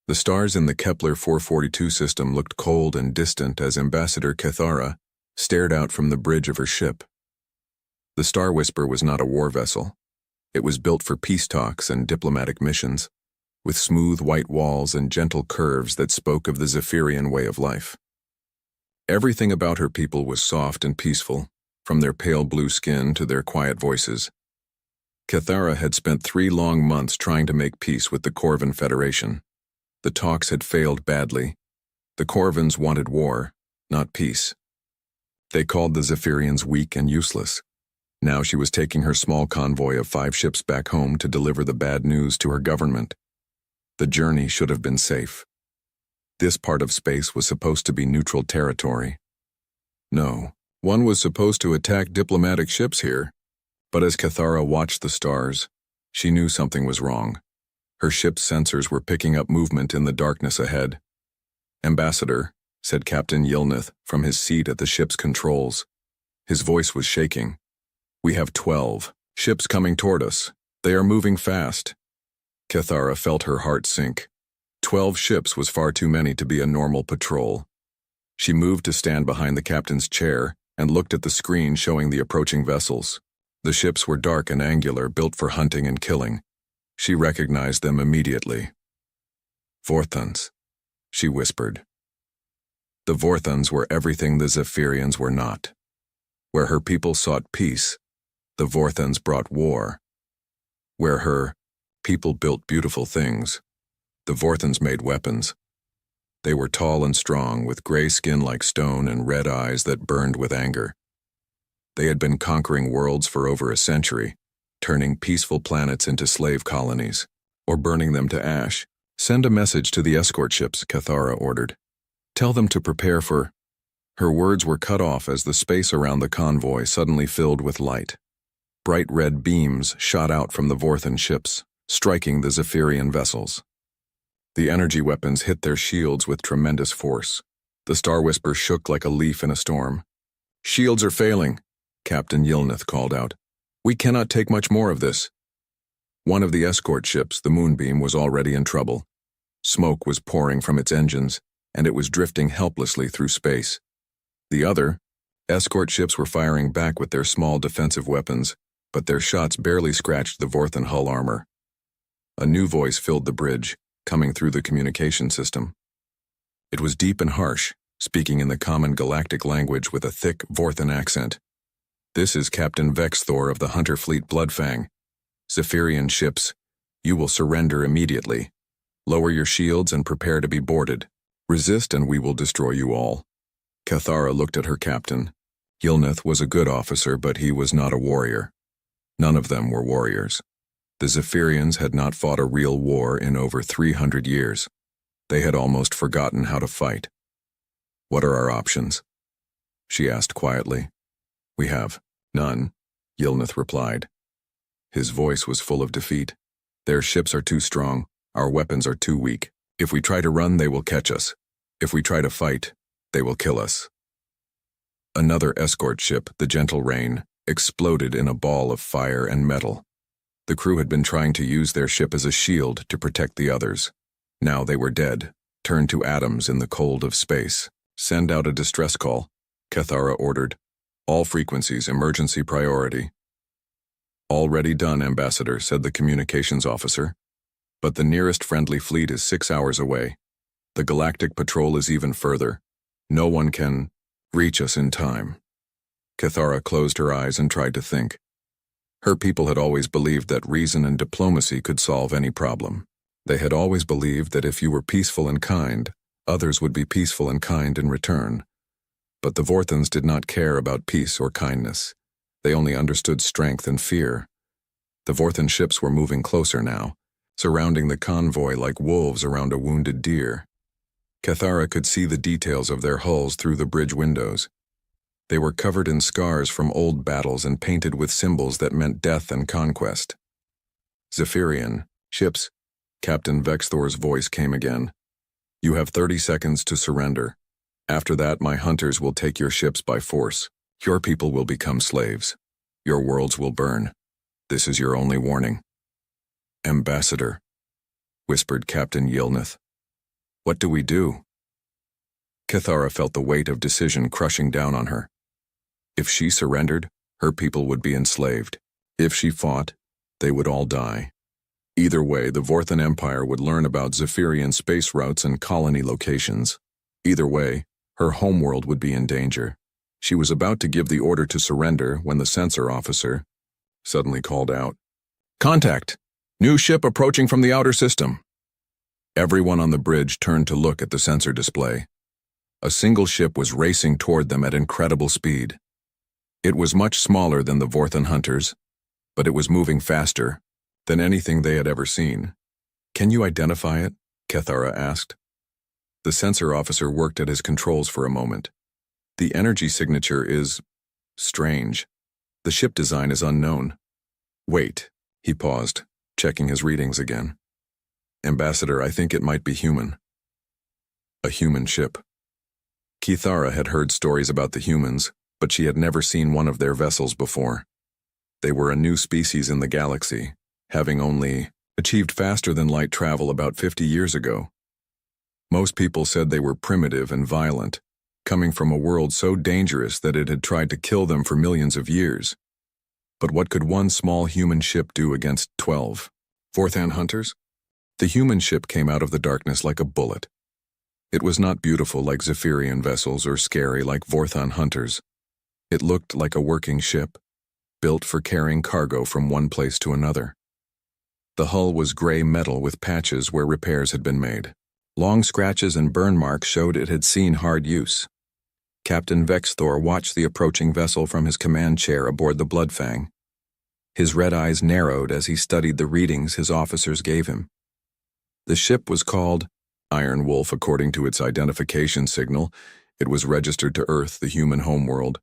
The stars in the Kepler 442 system looked cold and distant as Ambassador Cathara stared out from the bridge of her ship. The Star Whisper was not a war vessel. It was built for peace talks and diplomatic missions, with smooth white walls and gentle curves that spoke of the Zephyrian way of life. Everything about her people was soft and peaceful, from their pale blue skin to their quiet voices. Cathara had spent 3 long months trying to make peace with the Corvan Federation. The talks had failed badly. The Corvans wanted war, not peace. They called the Zephyrians weak and useless. Now she was taking her small convoy of 5 ships back home to deliver the bad news to her government. The journey should have been safe. This part of space was supposed to be neutral territory. No, one was supposed to attack diplomatic ships here. But as Cathara watched the stars, she knew something was wrong. Her ship's sensors were picking up movement in the darkness ahead. "Ambassador," said Captain Yilnith from his seat at the ship's controls. His voice was shaking. "We have 12 ships coming toward us. They are moving fast." Cathara felt her heart sink. 12 ships was far too many to be a normal patrol. She moved to stand behind the captain's chair and looked at the screen showing the approaching vessels. The ships were dark and angular, built for hunting and killing. She recognized them immediately. "Vorthons," she whispered. The Vorthons were everything the Zephyrians were not. Where her people sought peace, the Vorthons brought war. Where her people built beautiful things, the Vorthons made weapons. They were tall and strong, with gray skin like stone and red eyes that burned with anger. They had been conquering worlds for over a century, turning peaceful planets into slave colonies, or burning them to ash. "Send a message to the escort ships," Cathara ordered. "Tell them to prepare for—" Her words were cut off as the space around the convoy suddenly filled with light. Bright red beams shot out from the Vorthon ships, striking the Zephyrian vessels. The energy weapons hit their shields with tremendous force. The Star Whisper shook like a leaf in a storm. "Shields are failing," Captain Yilnith called out. "We cannot take much more of this." One of the escort ships, the Moonbeam, was already in trouble. Smoke was pouring from its engines, and it was drifting helplessly through space. The other escort ships were firing back with their small defensive weapons, but their shots barely scratched the Vorthon hull armor. A new voice filled the bridge, coming through the communication system. It was deep and harsh, speaking in the common galactic language with a thick Vorthon accent. "This is Captain Vexthor of the Hunter Fleet Bloodfang. Zephyrian ships, you will surrender immediately. Lower your shields and prepare to be boarded. Resist and we will destroy you all." Cathara looked at her captain. Yilnith was a good officer, but he was not a warrior. None of them were warriors. The Zephyrians had not fought a real war in over 300 years. They had almost forgotten how to fight. "What are our options?" she asked quietly. "We have none," Yilnith replied. His voice was full of defeat. "Their ships are too strong. Our weapons are too weak. If we try to run, they will catch us. If we try to fight, they will kill us." Another escort ship, the Gentle Rain, exploded in a ball of fire and metal. The crew had been trying to use their ship as a shield to protect the others. Now they were dead, turned to atoms in the cold of space. "Send out a distress call," Cathara ordered. "All frequencies, emergency priority." "Already done, Ambassador," said the communications officer. "But the nearest friendly fleet is 6 hours away. The galactic patrol is even further. No one can reach us in time." Cathara closed her eyes and tried to think. Her people had always believed that reason and diplomacy could solve any problem. They had always believed that if you were peaceful and kind, others would be peaceful and kind in return. But the Vorthons did not care about peace or kindness. They only understood strength and fear. The Vorthon ships were moving closer now, surrounding the convoy like wolves around a wounded deer. Cathara could see the details of their hulls through the bridge windows. They were covered in scars from old battles and painted with symbols that meant death and conquest. "Zephyrian ships," Captain Vexthor's voice came again. "You have 30 seconds to surrender. After that, my hunters will take your ships by force. Your people will become slaves. Your worlds will burn. This is your only warning." "Ambassador," whispered Captain Yilnith. What do we do? Cathara felt the weight of decision crushing down on her. If she surrendered, her people would be enslaved. If she fought, they would all die. Either way, the Vorthan Empire would learn about Zephyrian space routes and colony locations. Either way, her homeworld would be in danger. She was about to give the order to surrender when the sensor officer suddenly called out, "Contact! New ship approaching from the outer system." Everyone on the bridge turned to look at the sensor display. A single ship was racing toward them at incredible speed. It was much smaller than the Vorthan hunters, but it was moving faster than anything they had ever seen. "Can you identify it?" Cathara asked. The sensor officer worked at his controls for a moment. "The energy signature is strange. The ship design is unknown." "Wait," he paused, checking his readings again. "Ambassador, I think it might be human." A human ship. Cathara had heard stories about the humans, but she had never seen one of their vessels before. They were a new species in the galaxy, having only achieved faster-than-light travel about 50 years ago. Most people said they were primitive and violent, coming from a world so dangerous that it had tried to kill them for millions of years. But what could one small human ship do against 12 Vorthan hunters? The human ship came out of the darkness like a bullet. It was not beautiful like Zephyrian vessels or scary like Vorthan hunters. It looked like a working ship, built for carrying cargo from one place to another. The hull was gray metal with patches where repairs had been made. Long scratches and burn marks showed it had seen hard use. Captain Vexthor watched the approaching vessel from his command chair aboard the Bloodfang. His red eyes narrowed as he studied the readings his officers gave him. The ship was called Iron Wolf according to its identification signal. It was registered to Earth, the human homeworld.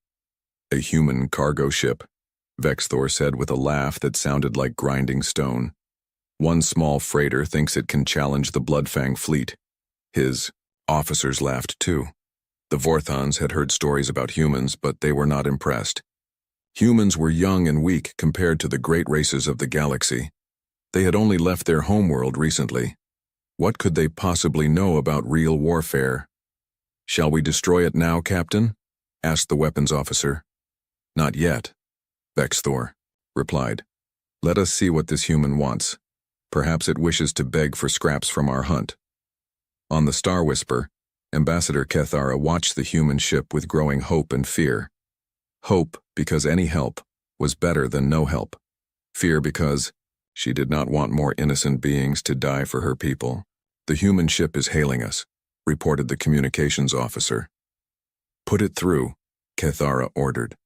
"A human cargo ship," Vexthor said with a laugh that sounded like grinding stone. "One small freighter thinks it can challenge the Bloodfang fleet." His officers laughed too. The Vorthans had heard stories about humans, but they were not impressed. Humans were young and weak compared to the great races of the galaxy. They had only left their homeworld recently. What could they possibly know about real warfare? "Shall we destroy it now, Captain?" asked the weapons officer. "Not yet," Vexthor replied. "Let us see what this human wants. Perhaps it wishes to beg for scraps from our hunt." On the Star Whisper, Ambassador Cathara watched the human ship with growing hope and fear. Hope because any help was better than no help. Fear because she did not want more innocent beings to die for her people. "The human ship is hailing us," reported the communications officer. "Put it through," Cathara ordered.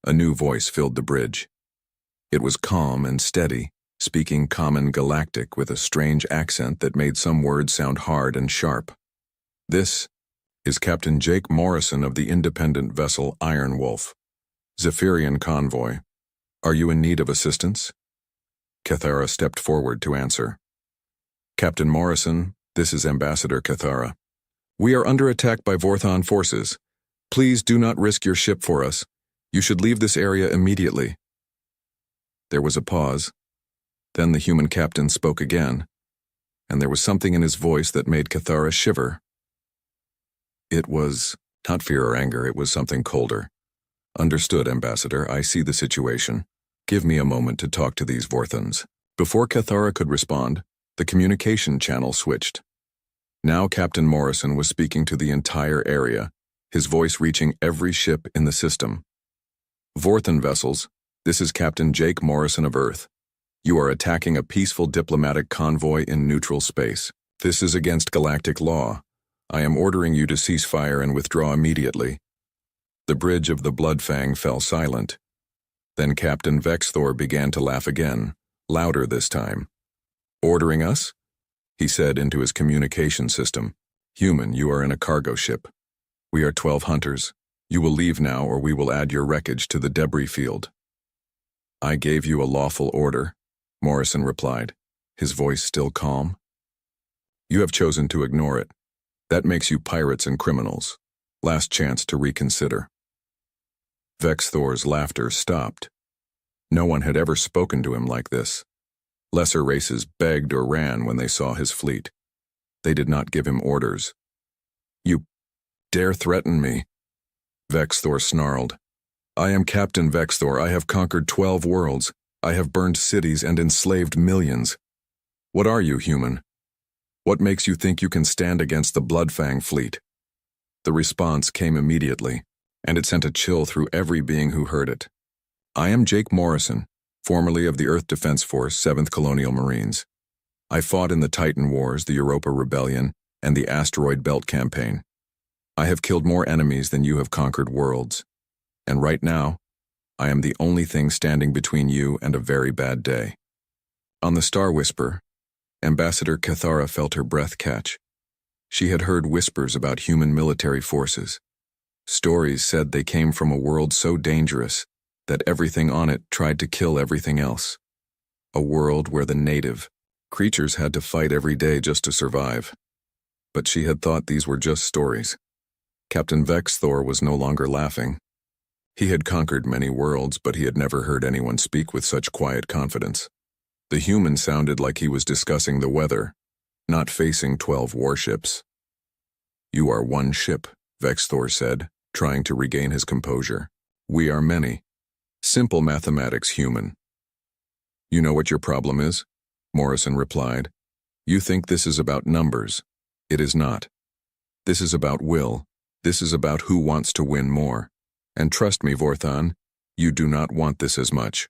A new voice filled the bridge. It was calm and steady, speaking common galactic with a strange accent that made some words sound hard and sharp. "This is Captain Jake Morrison of the independent vessel Iron Wolf, Zephyrian convoy. Are you in need of assistance?" Cathara stepped forward to answer. "Captain Morrison, this is Ambassador Cathara. We are under attack by Vorthan forces. Please do not risk your ship for us. You should leave this area immediately." There was a pause. Then the human captain spoke again, and there was something in his voice that made Cathara shiver. It was not fear or anger, it was something colder. "Understood, Ambassador, I see the situation. Give me a moment to talk to these Vorthans." Before Cathara could respond, the communication channel switched. Now Captain Morrison was speaking to the entire area, his voice reaching every ship in the system. "Vorthan vessels, this is Captain Jake Morrison of Earth. You are attacking a peaceful diplomatic convoy in neutral space. This is against galactic law. I am ordering you to cease fire and withdraw immediately." The bridge of the Bloodfang fell silent. Then Captain Vexthor began to laugh again, louder this time. "Ordering us?" he said into his communication system. "Human, you are in a cargo ship. We are 12 hunters. You will leave now or we will add your wreckage to the debris field." "I gave you a lawful order," Morrison replied, his voice still calm. "You have chosen to ignore it. That makes you pirates and criminals. Last chance to reconsider." Vexthor's laughter stopped. No one had ever spoken to him like this. Lesser races begged or ran when they saw his fleet. They did not give him orders. "You dare threaten me?" Vexthor snarled. "I am Captain Vexthor. I have conquered 12 worlds. I have burned cities and enslaved millions. What are you, human? What makes you think you can stand against the Bloodfang fleet?" The response came immediately, and it sent a chill through every being who heard it. "I am Jake Morrison, formerly of the Earth Defense Force, 7th Colonial Marines. I fought in the Titan Wars, the Europa Rebellion, and the Asteroid Belt Campaign. I have killed more enemies than you have conquered worlds. And right now, I am the only thing standing between you and a very bad day." On the Star Whisper, Ambassador Cathara felt her breath catch. She had heard whispers about human military forces. Stories said they came from a world so dangerous that everything on it tried to kill everything else. A world where the native creatures had to fight every day just to survive. But she had thought these were just stories. Captain Vexthor was no longer laughing. He had conquered many worlds, but he had never heard anyone speak with such quiet confidence. The human sounded like he was discussing the weather, not facing 12 warships. "You are one ship," Vexthor said, trying to regain his composure. "We are many. Simple mathematics, human." "You know what your problem is?" Morrison replied. "You think this is about numbers. It is not. This is about will. This is about who wants to win more. And trust me, Vorthan, you do not want this as much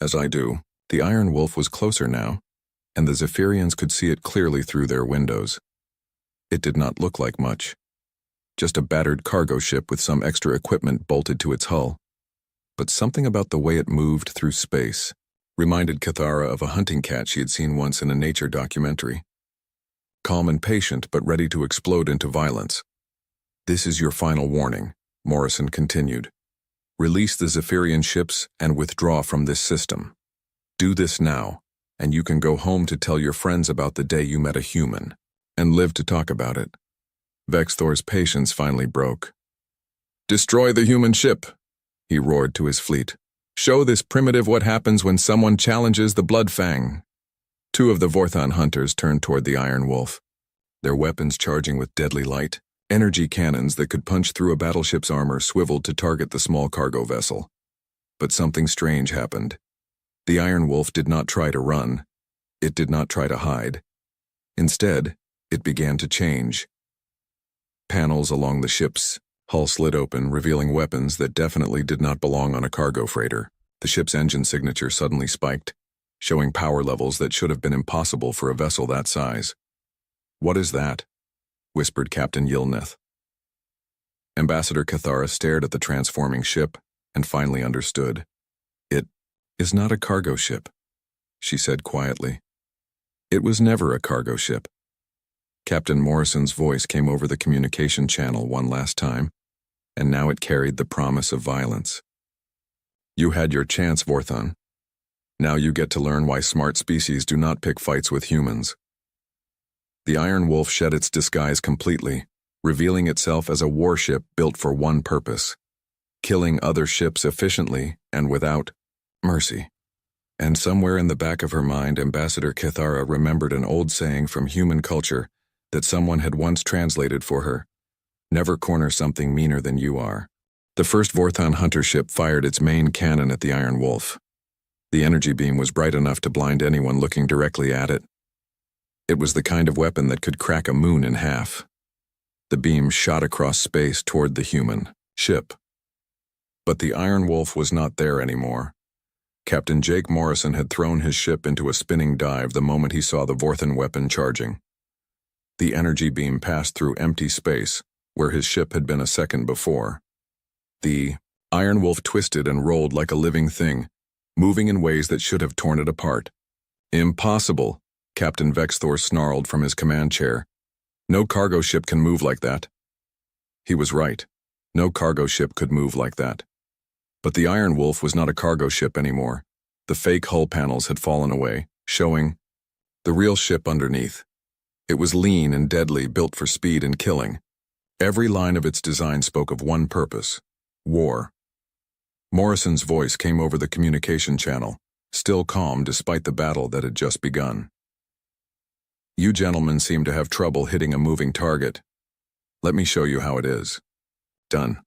as I do." The Iron Wolf was closer now, and the Zephyrians could see it clearly through their windows. It did not look like much. Just a battered cargo ship with some extra equipment bolted to its hull. But something about the way it moved through space reminded Cathara of a hunting cat she had seen once in a nature documentary. Calm and patient, but ready to explode into violence. "This is your final warning," Morrison continued. "Release the Zephyrian ships and withdraw from this system. Do this now, and you can go home to tell your friends about the day you met a human, and live to talk about it." Vexthor's patience finally broke. "Destroy the human ship," he roared to his fleet. "Show this primitive what happens when someone challenges the Bloodfang." 2 of the Vorthan hunters turned toward the Iron Wolf, their weapons charging with deadly light. Energy cannons that could punch through a battleship's armor swiveled to target the small cargo vessel. But something strange happened. The Iron Wolf did not try to run. It did not try to hide. Instead, it began to change. Panels along the ship's hull slid open, revealing weapons that definitely did not belong on a cargo freighter. The ship's engine signature suddenly spiked, showing power levels that should have been impossible for a vessel that size. "What is that?" whispered Captain Yilneth. Ambassador Cathara stared at the transforming ship and finally understood. "It is not a cargo ship," she said quietly. "It was never a cargo ship." Captain Morrison's voice came over the communication channel one last time, and now it carried the promise of violence. "You had your chance, Vorthan. Now you get to learn why smart species do not pick fights with humans." The Iron Wolf shed its disguise completely, revealing itself as a warship built for one purpose: killing other ships efficiently and without mercy. And somewhere in the back of her mind, Ambassador Cathara remembered an old saying from human culture that someone had once translated for her: "Never corner something meaner than you are." The first Vorthan hunter ship fired its main cannon at the Iron Wolf. The energy beam was bright enough to blind anyone looking directly at it. It was the kind of weapon that could crack a moon in half. The beam shot across space toward the human ship. But the Iron Wolf was not there anymore. Captain Jake Morrison had thrown his ship into a spinning dive the moment he saw the Vorthan weapon charging. The energy beam passed through empty space, where his ship had been a second before. The Iron Wolf twisted and rolled like a living thing, moving in ways that should have torn it apart. "Impossible," Captain Vexthor snarled from his command chair. "No cargo ship can move like that." He was right. No cargo ship could move like that. But the Iron Wolf was not a cargo ship anymore. The fake hull panels had fallen away, showing the real ship underneath. It was lean and deadly, built for speed and killing. Every line of its design spoke of one purpose: war. Morrison's voice came over the communication channel, still calm despite the battle that had just begun. You gentlemen seem to have trouble hitting a moving target. Let me show you how it is. Done.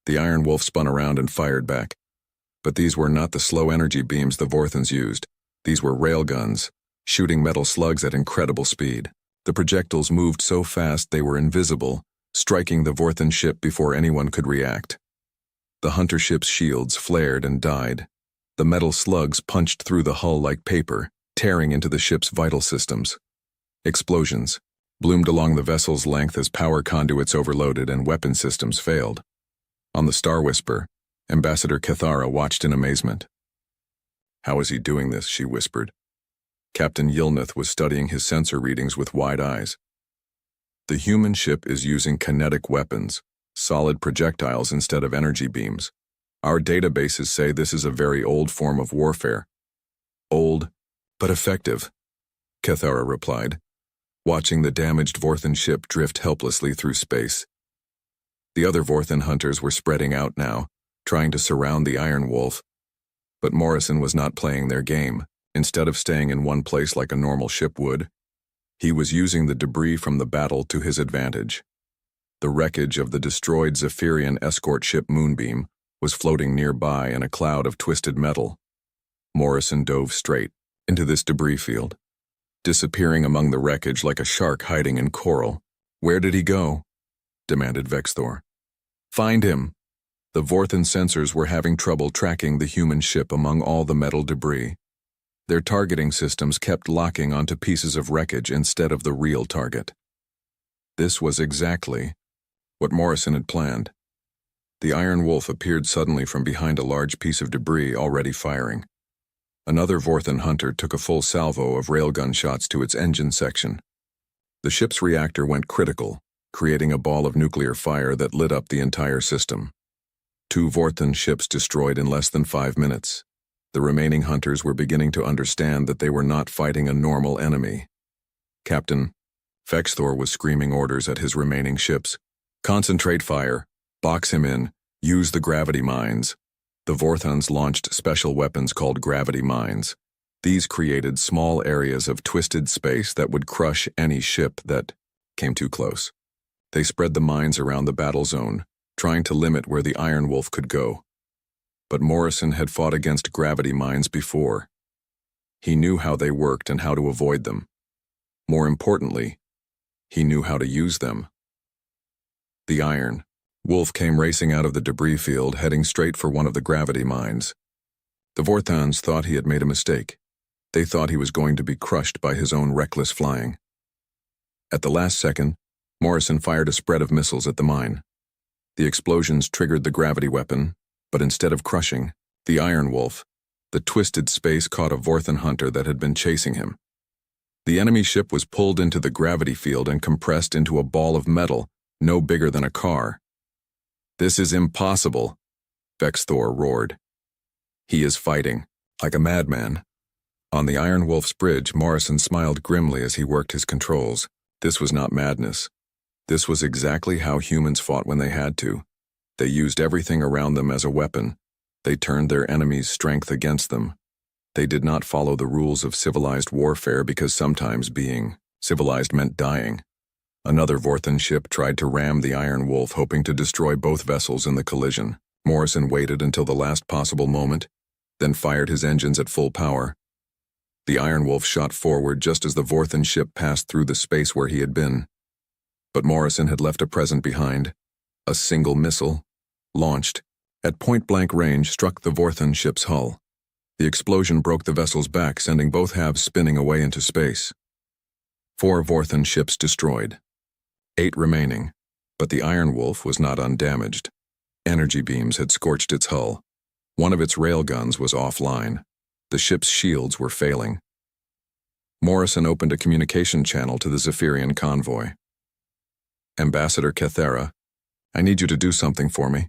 The Iron Wolf spun around and fired back. But these were not the slow energy beams the Vorthans used. These were railguns, shooting metal slugs at incredible speed. The projectiles moved so fast they were invisible, striking the Vorthan ship before anyone could react. The hunter ship's shields flared and died. The metal slugs punched through the hull like paper, tearing into the ship's vital systems. Explosions bloomed along the vessel's length as power conduits overloaded and weapon systems failed. On the Star Whisper, Ambassador Cathara watched in amazement. "How is he doing this?" she whispered. Captain Yilnath was studying his sensor readings with wide eyes. "The human ship is using kinetic weapons, solid projectiles instead of energy beams. Our databases say this is a very old form of warfare." "Old, but effective," Cathara replied, watching the damaged Vorthan ship drift helplessly through space. The other Vorthan hunters were spreading out now, trying to surround the Iron Wolf. But Morrison was not playing their game. Instead of staying in one place like a normal ship would, he was using the debris from the battle to his advantage. The wreckage of the destroyed Zephyrian escort ship Moonbeam was floating nearby in a cloud of twisted metal. Morrison dove straight into this debris field, disappearing among the wreckage like a shark hiding in coral. "Where did he go?" demanded Vexthor. "Find him." The Vorthan sensors were having trouble tracking the human ship among all the metal debris. Their targeting systems kept locking onto pieces of wreckage instead of the real target. This was exactly what Morrison had planned. The Iron Wolf appeared suddenly from behind a large piece of debris already firing. Another Vorthan hunter took a full salvo of railgun shots to its engine section. The ship's reactor went critical, creating a ball of nuclear fire that lit up the entire system. 2 Vorthan ships destroyed in less than 5 minutes. The remaining hunters were beginning to understand that they were not fighting a normal enemy. "Captain," Vexthor was screaming orders at his remaining ships. "Concentrate fire. Box him in. Use the gravity mines." The Vorthans launched special weapons called gravity mines. These created small areas of twisted space that would crush any ship that came too close. They spread the mines around the battle zone, trying to limit where the Iron Wolf could go. But Morrison had fought against gravity mines before. He knew how they worked and how to avoid them. More importantly, he knew how to use them. The Iron Wolf came racing out of the debris field, heading straight for one of the gravity mines. The Vorthans thought he had made a mistake. They thought he was going to be crushed by his own reckless flying. At the last second, Morrison fired a spread of missiles at the mine. The explosions triggered the gravity weapon, but instead of crushing the Iron Wolf, the twisted space caught a Vorthan hunter that had been chasing him. The enemy ship was pulled into the gravity field and compressed into a ball of metal no bigger than a car. "This is impossible," Vexthor roared. "He is fighting like a madman." On the Iron Wolf's bridge, Morrison smiled grimly as he worked his controls. This was not madness. This was exactly how humans fought when they had to. They used everything around them as a weapon. They turned their enemies' strength against them. They did not follow the rules of civilized warfare because sometimes being civilized meant dying. Another Vorthan ship tried to ram the Iron Wolf, hoping to destroy both vessels in the collision. Morrison waited until the last possible moment, then fired his engines at full power. The Iron Wolf shot forward just as the Vorthan ship passed through the space where he had been. But Morrison had left a present behind. A single missile, launched at point-blank range, struck the Vorthan ship's hull. The explosion broke the vessel's back, sending both halves spinning away into space. 4 Vorthan ships destroyed. 8 remaining, but the Iron Wolf was not undamaged. Energy beams had scorched its hull. One of its railguns was offline. The ship's shields were failing. Morrison opened a communication channel to the Zephyrian convoy. "Ambassador Cathara, I need you to do something for me."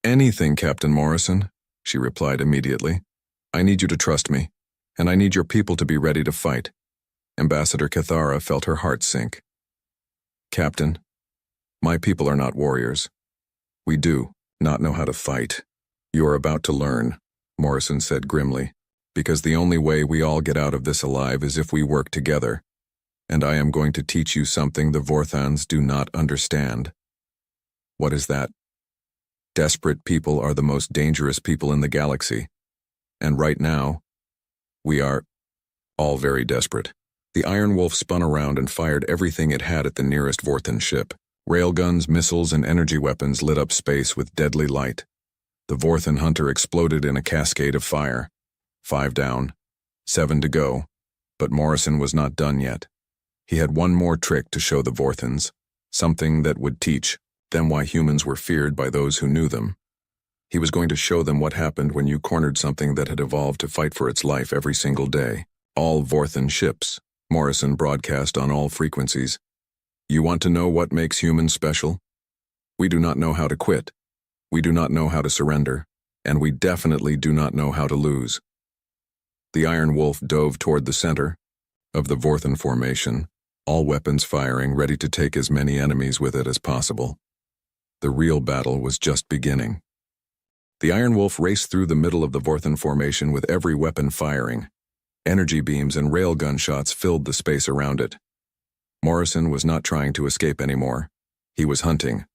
"Anything, Captain Morrison," she replied immediately. "I need you to trust me, and I need your people to be ready to fight." Ambassador Cathara felt her heart sink. "Captain, my people are not warriors. We do not know how to fight." "You are about to learn," Morrison said grimly, "because the only way we all get out of this alive is if we work together. And I am going to teach you something the Vorthans do not understand. What is that? Desperate people are the most dangerous people in the galaxy. And right now, we are all very desperate. The Iron Wolf spun around and fired everything it had at the nearest Vorthan ship. Railguns, missiles, and energy weapons lit up space with deadly light. The Vorthan hunter exploded in a cascade of fire. 5 down, 7 to go, but Morrison was not done yet. He had one more trick to show the Vorthans, something that would teach them why humans were feared by those who knew them. He was going to show them what happened when you cornered something that had evolved to fight for its life every single day. All Vorthan ships, Morrison broadcast on all frequencies. You want to know what makes humans special? We do not know how to quit. We do not know how to surrender. And we definitely do not know how to lose. The Iron Wolf dove toward the center of the Vorthan formation, all weapons firing, ready to take as many enemies with it as possible. The real battle was just beginning. The Iron Wolf raced through the middle of the Vorthan formation with every weapon firing. Energy beams and railgun shots filled the space around it. Morrison was not trying to escape anymore. He was hunting.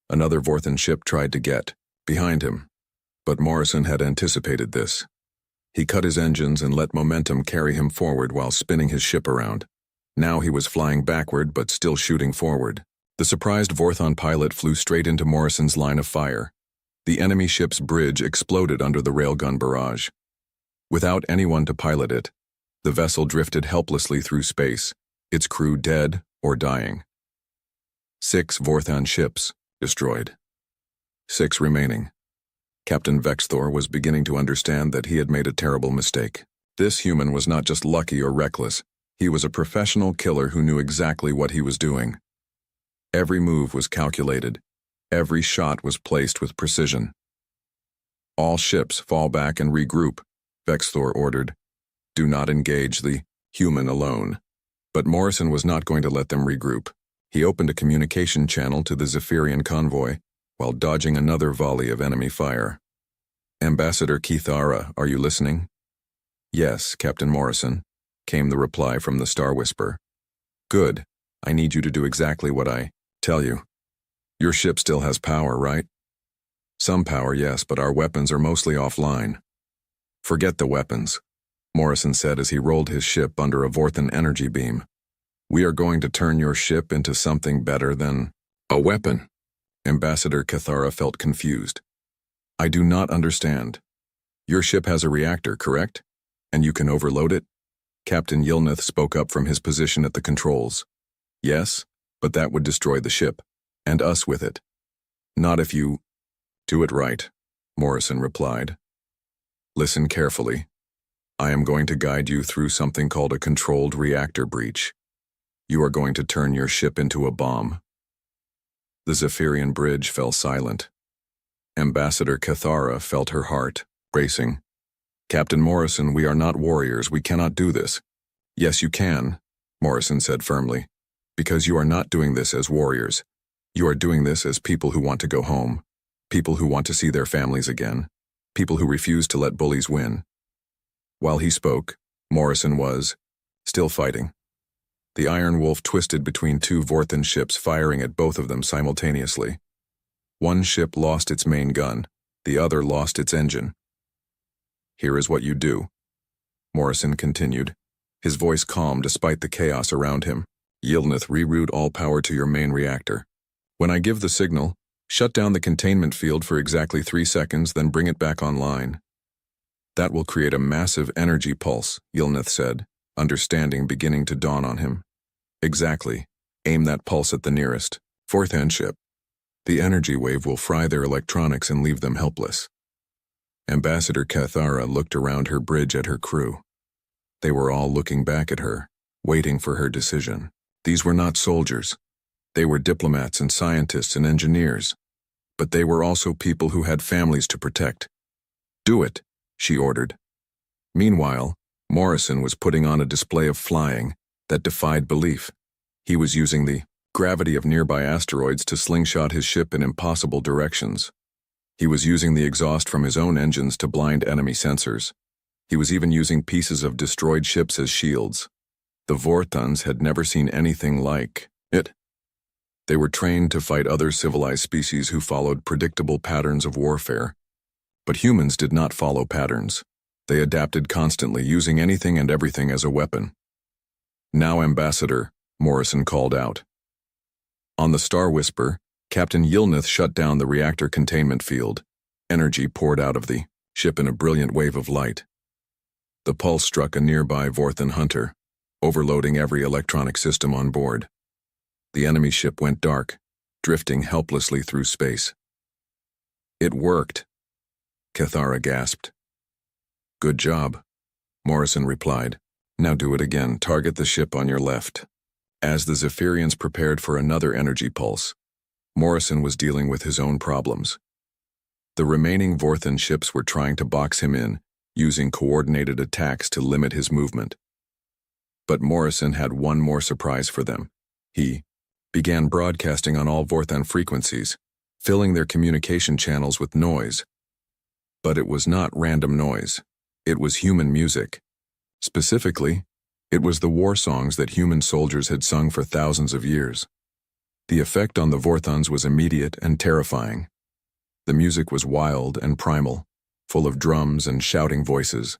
Another Vorthan ship tried to get behind him, but Morrison had anticipated this. He cut his engines and let momentum carry him forward while spinning his ship around. Now he was flying backward but still shooting forward. The surprised Vorthon pilot flew straight into Morrison's line of fire. The enemy ship's bridge exploded under the railgun barrage. Without anyone to pilot it, the vessel drifted helplessly through space, its crew dead or dying. 6 Vorthon ships destroyed. 6 remaining. Captain Vexthor was beginning to understand that he had made a terrible mistake. This human was not just lucky or reckless. He was a professional killer who knew exactly what he was doing. Every move was calculated. Every shot was placed with precision. All ships fall back and regroup, Vexthor ordered. Do not engage the human alone. But Morrison was not going to let them regroup. He opened a communication channel to the Zephyrian convoy, while dodging another volley of enemy fire. Ambassador Kithara, are you listening? Yes, Captain Morrison, came the reply from the Star Whisper. Good. I need you to do exactly what I tell you. Your ship still has power, right? Some power, yes, but our weapons are mostly offline. Forget the weapons, Morrison said as he rolled his ship under a Vorthan energy beam. We are going to turn your ship into something better than a weapon. Ambassador Kithara felt confused. I do not understand. Your ship has a reactor, correct? And you can overload it? Captain Yilnith spoke up from his position at the controls. Yes, but that would destroy the ship, and us with it. Not if you do it right, Morrison replied. Listen carefully. I am going to guide you through something called a controlled reactor breach. You are going to turn your ship into a bomb. The Zephyrian bridge fell silent. Ambassador Kithara felt her heart racing. Captain Morrison, we are not warriors. We cannot do this. Yes, you can, Morrison said firmly, because you are not doing this as warriors. You are doing this as people who want to go home, people who want to see their families again, people who refuse to let bullies win. While he spoke, Morrison was still fighting. The Iron Wolf twisted between 2 Vorthan ships, firing at both of them simultaneously. One ship lost its main gun, the other lost its engine. Here is what you do, Morrison continued, his voice calm despite the chaos around him. Yilnith, reroute all power to your main reactor. When I give the signal, shut down the containment field for exactly 3 seconds, then bring it back online. That will create a massive energy pulse, Yilnith said, understanding beginning to dawn on him. Exactly. Aim that pulse at the nearest Vorthan ship. The energy wave will fry their electronics and leave them helpless. Ambassador Kithara looked around her bridge at her crew. They were all looking back at her, waiting for her decision. These were not soldiers. They were diplomats and scientists and engineers. But they were also people who had families to protect. Do it, she ordered. Meanwhile, Morrison was putting on a display of flying that defied belief. He was using the gravity of nearby asteroids to slingshot his ship in impossible directions. He was using the exhaust from his own engines to blind enemy sensors. He was even using pieces of destroyed ships as shields. The Vorthons had never seen anything like it. They were trained to fight other civilized species who followed predictable patterns of warfare. But humans did not follow patterns. They adapted constantly, using anything and everything as a weapon. "Now, Ambassador," Morrison called out. On the Star Whisper, Captain Yilnith shut down the reactor containment field. Energy poured out of the ship in a brilliant wave of light. The pulse struck a nearby Vorthon hunter, overloading every electronic system on board. The enemy ship went dark, drifting helplessly through space. "It worked," Cathara gasped. "Good job," Morrison replied. "Now do it again. Target the ship on your left." As the Zephyrians prepared for another energy pulse, Morrison was dealing with his own problems. The remaining Vorthon ships were trying to box him in, using coordinated attacks to limit his movement. But Morrison had one more surprise for them. He began broadcasting on all Vorthon frequencies, filling their communication channels with noise. But it was not random noise. It was human music. Specifically, it was the war songs that human soldiers had sung for thousands of years. The effect on the Vorthons was immediate and terrifying. The music was wild and primal, full of drums and shouting voices.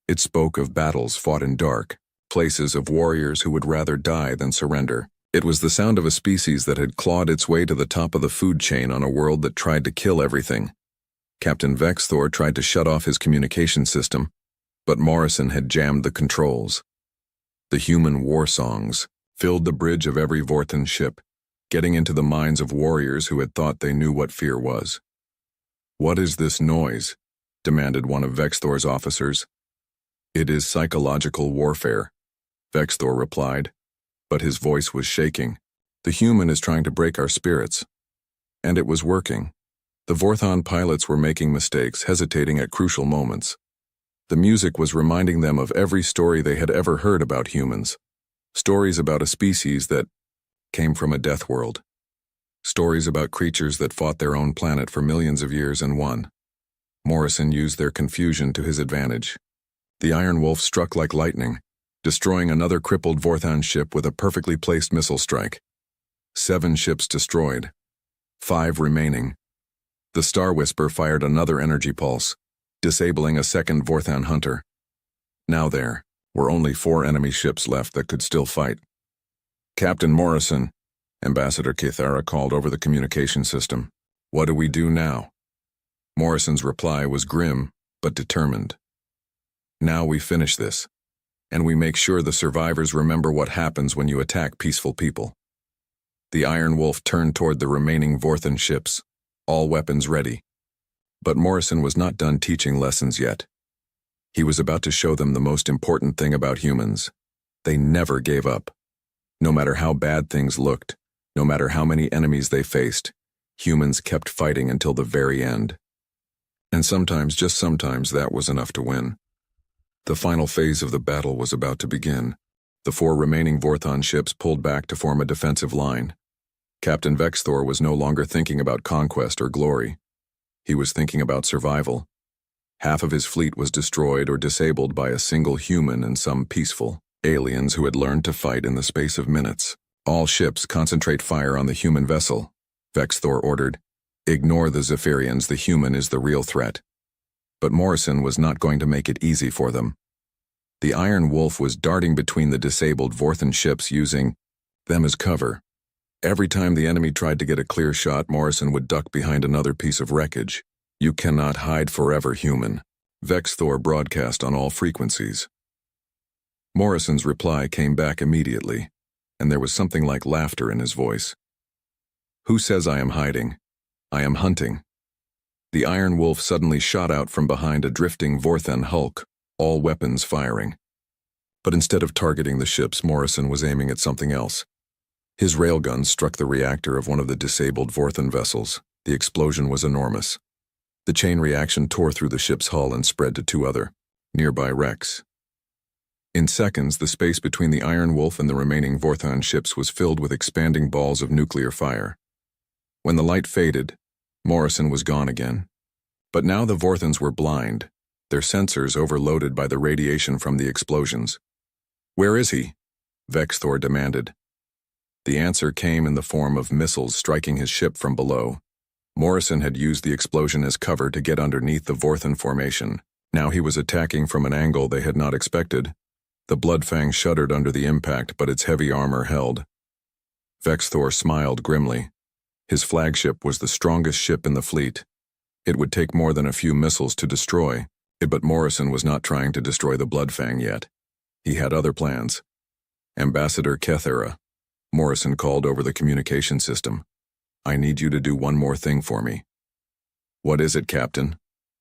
It spoke of battles fought in dark, places of warriors who would rather die than surrender. It was the sound of a species that had clawed its way to the top of the food chain on a world that tried to kill everything. Captain Vexthor tried to shut off his communication system, but Morrison had jammed the controls. The human war songs filled the bridge of every Vorthon ship, getting into the minds of warriors who had thought they knew what fear was. "What is this noise?" demanded one of Vexthor's officers. "It is psychological warfare," Vexthor replied, but his voice was shaking. "The human is trying to break our spirits." And it was working. The Vorthon pilots were making mistakes, hesitating at crucial moments. The music was reminding them of every story they had ever heard about humans. Stories about a species that came from a death world. Stories about creatures that fought their own planet for millions of years and won. Morrison used their confusion to his advantage. The Iron Wolf struck like lightning, destroying another crippled Vorthon ship with a perfectly placed missile strike. 7 ships destroyed. 5 remaining. The Star Whisper fired another energy pulse, disabling a second Vorthon hunter. Now there were only 4 enemy ships left that could still fight. "Captain Morrison," Ambassador Cathara called over the communication system. "What do we do now?" Morrison's reply was grim, but determined. "Now we finish this, and we make sure the survivors remember what happens when you attack peaceful people." The Iron Wolf turned toward the remaining Vorthon ships, all weapons ready. But Morrison was not done teaching lessons yet. He was about to show them the most important thing about humans. They never gave up. No matter how bad things looked, no matter how many enemies they faced, humans kept fighting until the very end. And sometimes, just sometimes, that was enough to win. The final phase of the battle was about to begin. The 4 remaining Vorthon ships pulled back to form a defensive line. Captain Vexthor was no longer thinking about conquest or glory. He was thinking about survival. Half of his fleet was destroyed or disabled by a single human and some peaceful aliens who had learned to fight in the space of minutes. "All ships concentrate fire on the human vessel," Vexthor ordered. "Ignore the Zephyrians, the human is the real threat." But Morrison was not going to make it easy for them. The Iron Wolf was darting between the disabled Vorthon ships, using them as cover. Every time the enemy tried to get a clear shot, Morrison would duck behind another piece of wreckage. "You cannot hide forever, human," Vexthor broadcast on all frequencies. Morrison's reply came back immediately, and there was something like laughter in his voice. "Who says I am hiding? I am hunting." The Iron Wolf suddenly shot out from behind a drifting Vorthon hulk, all weapons firing. But instead of targeting the ships, Morrison was aiming at something else. His railguns struck the reactor of one of the disabled Vorthon vessels. The explosion was enormous. The chain reaction tore through the ship's hull and spread to 2 other nearby wrecks. In seconds, the space between the Iron Wolf and the remaining Vorthon ships was filled with expanding balls of nuclear fire. When the light faded, Morrison was gone again. But now the Vorthons were blind, their sensors overloaded by the radiation from the explosions. "Where is he?" Vexthor demanded. The answer came in the form of missiles striking his ship from below. Morrison had used the explosion as cover to get underneath the Vorthan formation. Now he was attacking from an angle they had not expected. The Bloodfang shuddered under the impact, but its heavy armor held. Vexthor smiled grimly. His flagship was the strongest ship in the fleet. It would take more than a few missiles to destroy it, but Morrison was not trying to destroy the Bloodfang yet. He had other plans. Ambassador Kethera, Morrison called over the communication system. I need you to do one more thing for me. What is it, Captain?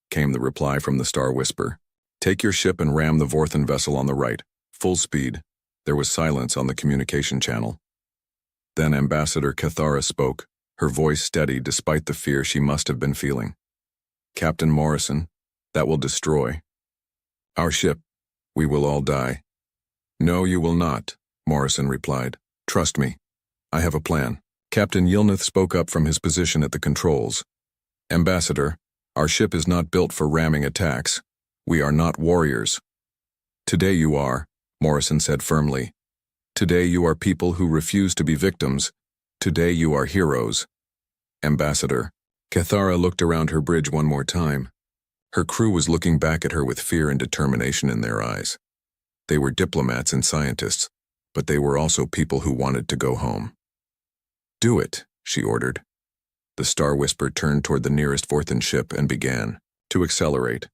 Came the reply from the Star Whisper. Take your ship and ram the Vorthan vessel on the right, full speed. There was silence on the communication channel. Then Ambassador Kethera spoke, her voice steady despite the fear she must have been feeling. Captain Morrison, that will destroy our ship. We will all die. No, you will not, Morrison replied. Trust me. I have a plan. Captain Yilnith spoke up from his position at the controls. Ambassador, our ship is not built for ramming attacks. We are not warriors. Today you are, Morrison said firmly. Today you are people who refuse to be victims. Today you are heroes. Ambassador, Kethera looked around her bridge one more time. Her crew was looking back at her with fear and determination in their eyes. They were diplomats and scientists, but they were also people who wanted to go home. Do it, she ordered. The Star Whisper turned toward the nearest Vorthan ship and began to accelerate.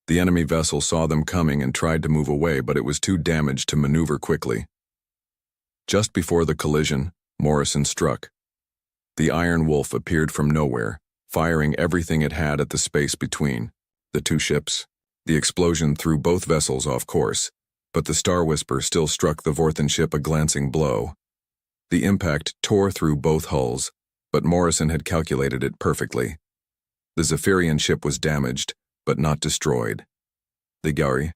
The enemy vessel saw them coming and tried to move away, but it was too damaged to maneuver quickly. Just before the collision, Morrison struck. The Iron Wolf appeared from nowhere, firing everything it had at the space between the two ships. The explosion threw both vessels off course, but the Star Whisper still struck the Vorthan ship a glancing blow. The impact tore through both hulls, but Morrison had calculated it perfectly. The Zephyrian ship was damaged, but not destroyed. The Gari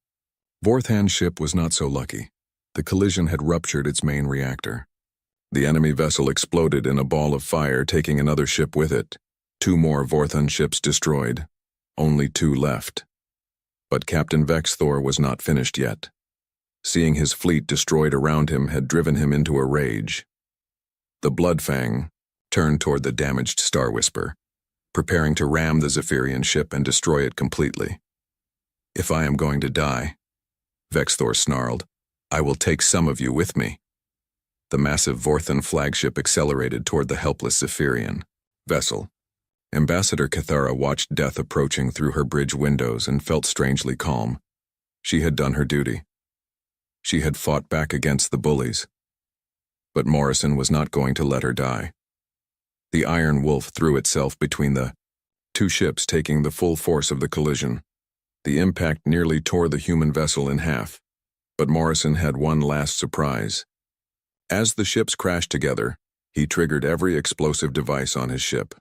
Vorthan ship was not so lucky. The collision had ruptured its main reactor. The enemy vessel exploded in a ball of fire, taking another ship with it. 2 more Vorthan ships destroyed. Only 2 left. But Captain Vexthor was not finished yet. Seeing his fleet destroyed around him had driven him into a rage. The Bloodfang turned toward the damaged Star Whisper, preparing to ram the Zephyrian ship and destroy it completely. If I am going to die, Vexthor snarled, I will take some of you with me. The massive Vorthan flagship accelerated toward the helpless Zephyrian vessel. Ambassador Kethera watched death approaching through her bridge windows and felt strangely calm. She had done her duty. She had fought back against the bullies. But Morrison was not going to let her die. The Iron Wolf threw itself between the 2 ships, taking the full force of the collision. The impact nearly tore the human vessel in half, but Morrison had one last surprise. As the ships crashed together, he triggered every explosive device on his ship.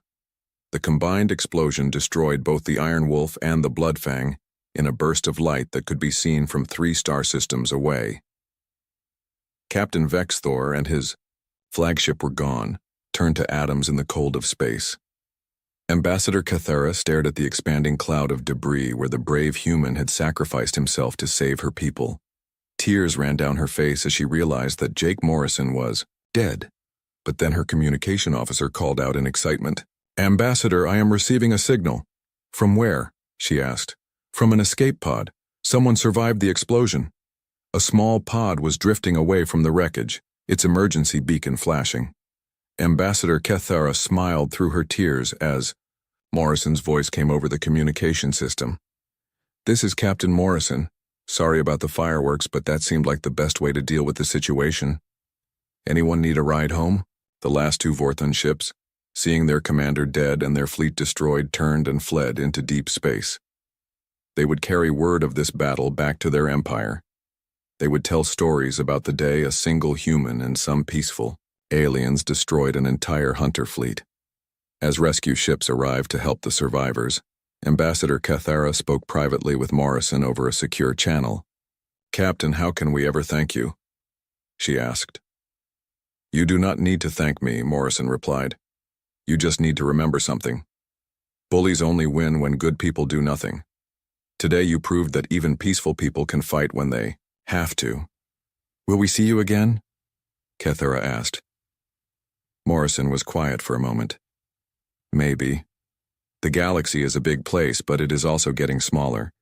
The combined explosion destroyed both the Iron Wolf and the Bloodfang in a burst of light that could be seen from 3 star systems away. Captain Vexthor and his flagship were gone, turned to atoms in the cold of space. Ambassador Kethera stared at the expanding cloud of debris where the brave human had sacrificed himself to save her people. Tears ran down her face as she realized that Jake Morrison was dead. But then her communication officer called out in excitement. Ambassador, I am receiving a signal. From where? She asked. From an escape pod. Someone survived the explosion. A small pod was drifting away from the wreckage, its emergency beacon flashing. Ambassador Kethera smiled through her tears as Morrison's voice came over the communication system. This is Captain Morrison. Sorry about the fireworks, but that seemed like the best way to deal with the situation. Anyone need a ride home? The last 2 Vorthan ships, seeing their commander dead and their fleet destroyed, turned and fled into deep space. They would carry word of this battle back to their empire. They would tell stories about the day a single human and some peaceful aliens destroyed an entire hunter fleet. As rescue ships arrived to help the survivors, Ambassador Kethera spoke privately with Morrison over a secure channel. Captain, how can we ever thank you? She asked. You do not need to thank me, Morrison replied. You just need to remember something. Bullies only win when good people do nothing. Today you proved that even peaceful people can fight when they have to. Will we see you again? Kethera asked. Morrison was quiet for a moment. Maybe. The galaxy is a big place, but it is also getting smaller.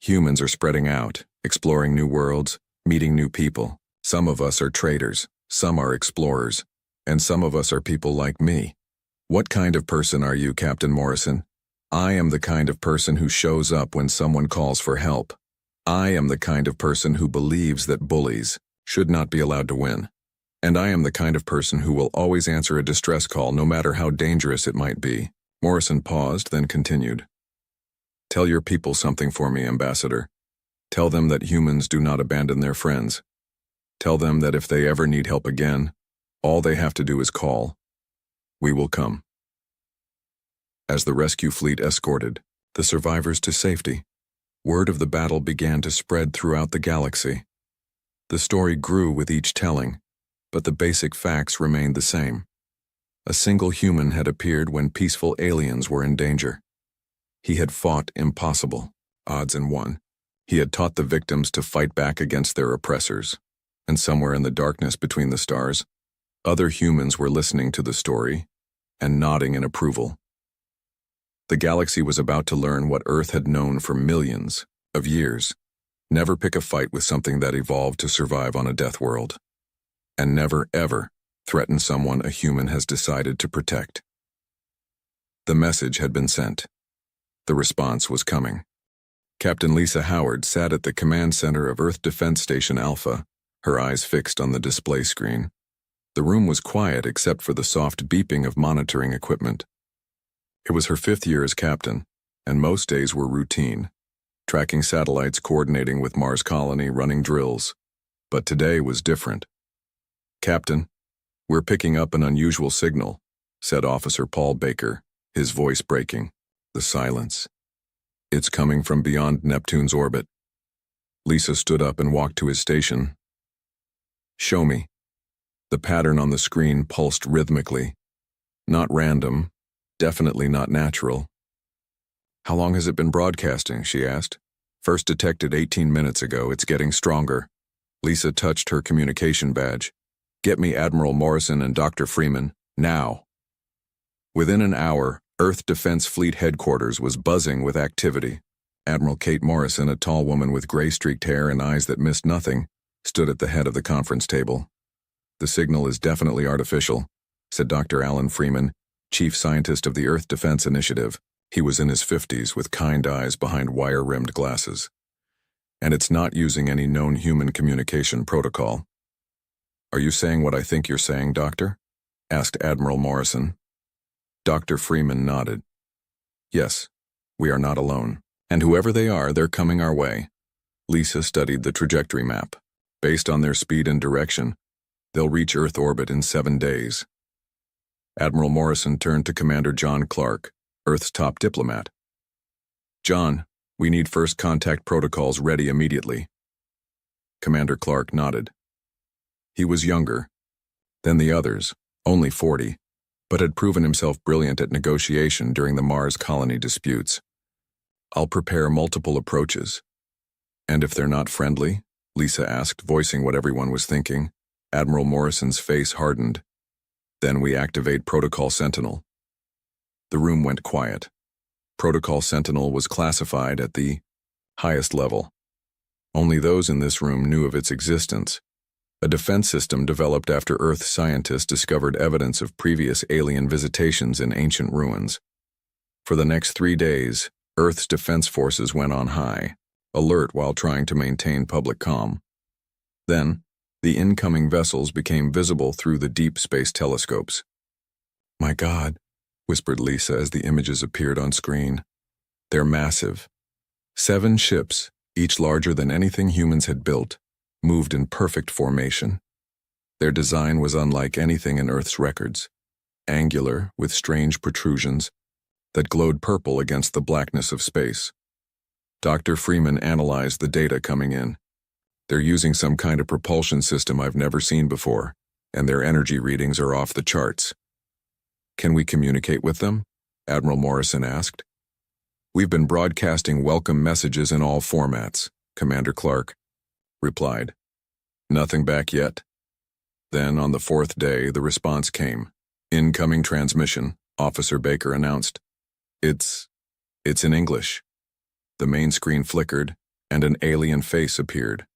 Humans are spreading out, exploring new worlds, meeting new people. Some of us are traders, some are explorers, and some of us are people like me. What kind of person are you, Captain Morrison? I am the kind of person who shows up when someone calls for help. I am the kind of person who believes that bullies should not be allowed to win. And I am the kind of person who will always answer a distress call no matter how dangerous it might be. Morrison paused, then continued. Tell your people something for me, Ambassador. Tell them that humans do not abandon their friends. Tell them that if they ever need help again, all they have to do is call. We will come. As the rescue fleet escorted the survivors to safety, word of the battle began to spread throughout the galaxy. The story grew with each telling, but the basic facts remained the same. A single human had appeared when peaceful aliens were in danger. He had fought impossible, odds and won. He had taught the victims to fight back against their oppressors. And somewhere in the darkness between the stars, other humans were listening to the story and nodding in approval. The galaxy was about to learn what Earth had known for millions of years. Never pick a fight with something that evolved to survive on a death world. And never, ever threaten someone a human has decided to protect. The message had been sent. The response was coming. Captain Lisa Howard sat at the command center of Earth Defense Station Alpha, her eyes fixed on the display screen. The room was quiet except for the soft beeping of monitoring equipment. It was her 5th year as captain, and most days were routine. Tracking satellites, coordinating with Mars Colony, running drills. But today was different. Captain, we're picking up an unusual signal, said Officer Paul Baker, his voice breaking. The silence. It's coming from beyond Neptune's orbit. Lisa stood up and walked to his station. Show me. The pattern on the screen pulsed rhythmically. Not random, definitely not natural. How long has it been broadcasting, she asked. First detected 18 minutes ago, it's getting stronger. Lisa touched her communication badge. Get me Admiral Morrison and Dr. Freeman, now. Within an hour, Earth Defense Fleet Headquarters was buzzing with activity. Admiral Kate Morrison, a tall woman with gray-streaked hair and eyes that missed nothing, stood at the head of the conference table. The signal is definitely artificial, said Dr. Alan Freeman, chief scientist of the Earth Defense Initiative. He was in his 50s with kind eyes behind wire-rimmed glasses. And it's not using any known human communication protocol. Are you saying what I think you're saying, Doctor? Asked Admiral Morrison. Dr. Freeman nodded. Yes, we are not alone. And whoever they are, they're coming our way. Lisa studied the trajectory map. Based on their speed and direction, they'll reach Earth orbit in 7 days. Admiral Morrison turned to Commander John Clark, Earth's top diplomat. John, we need first contact protocols ready immediately. Commander Clark nodded. He was younger than the others, only 40, but had proven himself brilliant at negotiation during the Mars colony disputes. I'll prepare multiple approaches. And if they're not friendly? Lisa asked, voicing what everyone was thinking. Admiral Morrison's face hardened. Then we activate Protocol Sentinel. The room went quiet. Protocol Sentinel was classified at the highest level. Only those in this room knew of its existence. A defense system developed after Earth scientists discovered evidence of previous alien visitations in ancient ruins. For the next 3 days, Earth's defense forces went on high, alert while trying to maintain public calm. Then, the incoming vessels became visible through the deep space telescopes. My God, whispered Lisa as the images appeared on screen. They're massive. 7 ships, each larger than anything humans had built, moved in perfect formation. Their design was unlike anything in Earth's records, angular with strange protrusions that glowed purple against the blackness of space. Dr. Freeman analyzed the data coming in. They're using some kind of propulsion system I've never seen before, and their energy readings are off the charts. Can we communicate with them? Admiral Morrison asked. We've been broadcasting welcome messages in all formats, Commander Clark replied. Nothing back yet? Then, on the fourth day, the response came. "Incoming transmission," Officer Baker announced. It's in English." The main screen flickered, and an alien face appeared.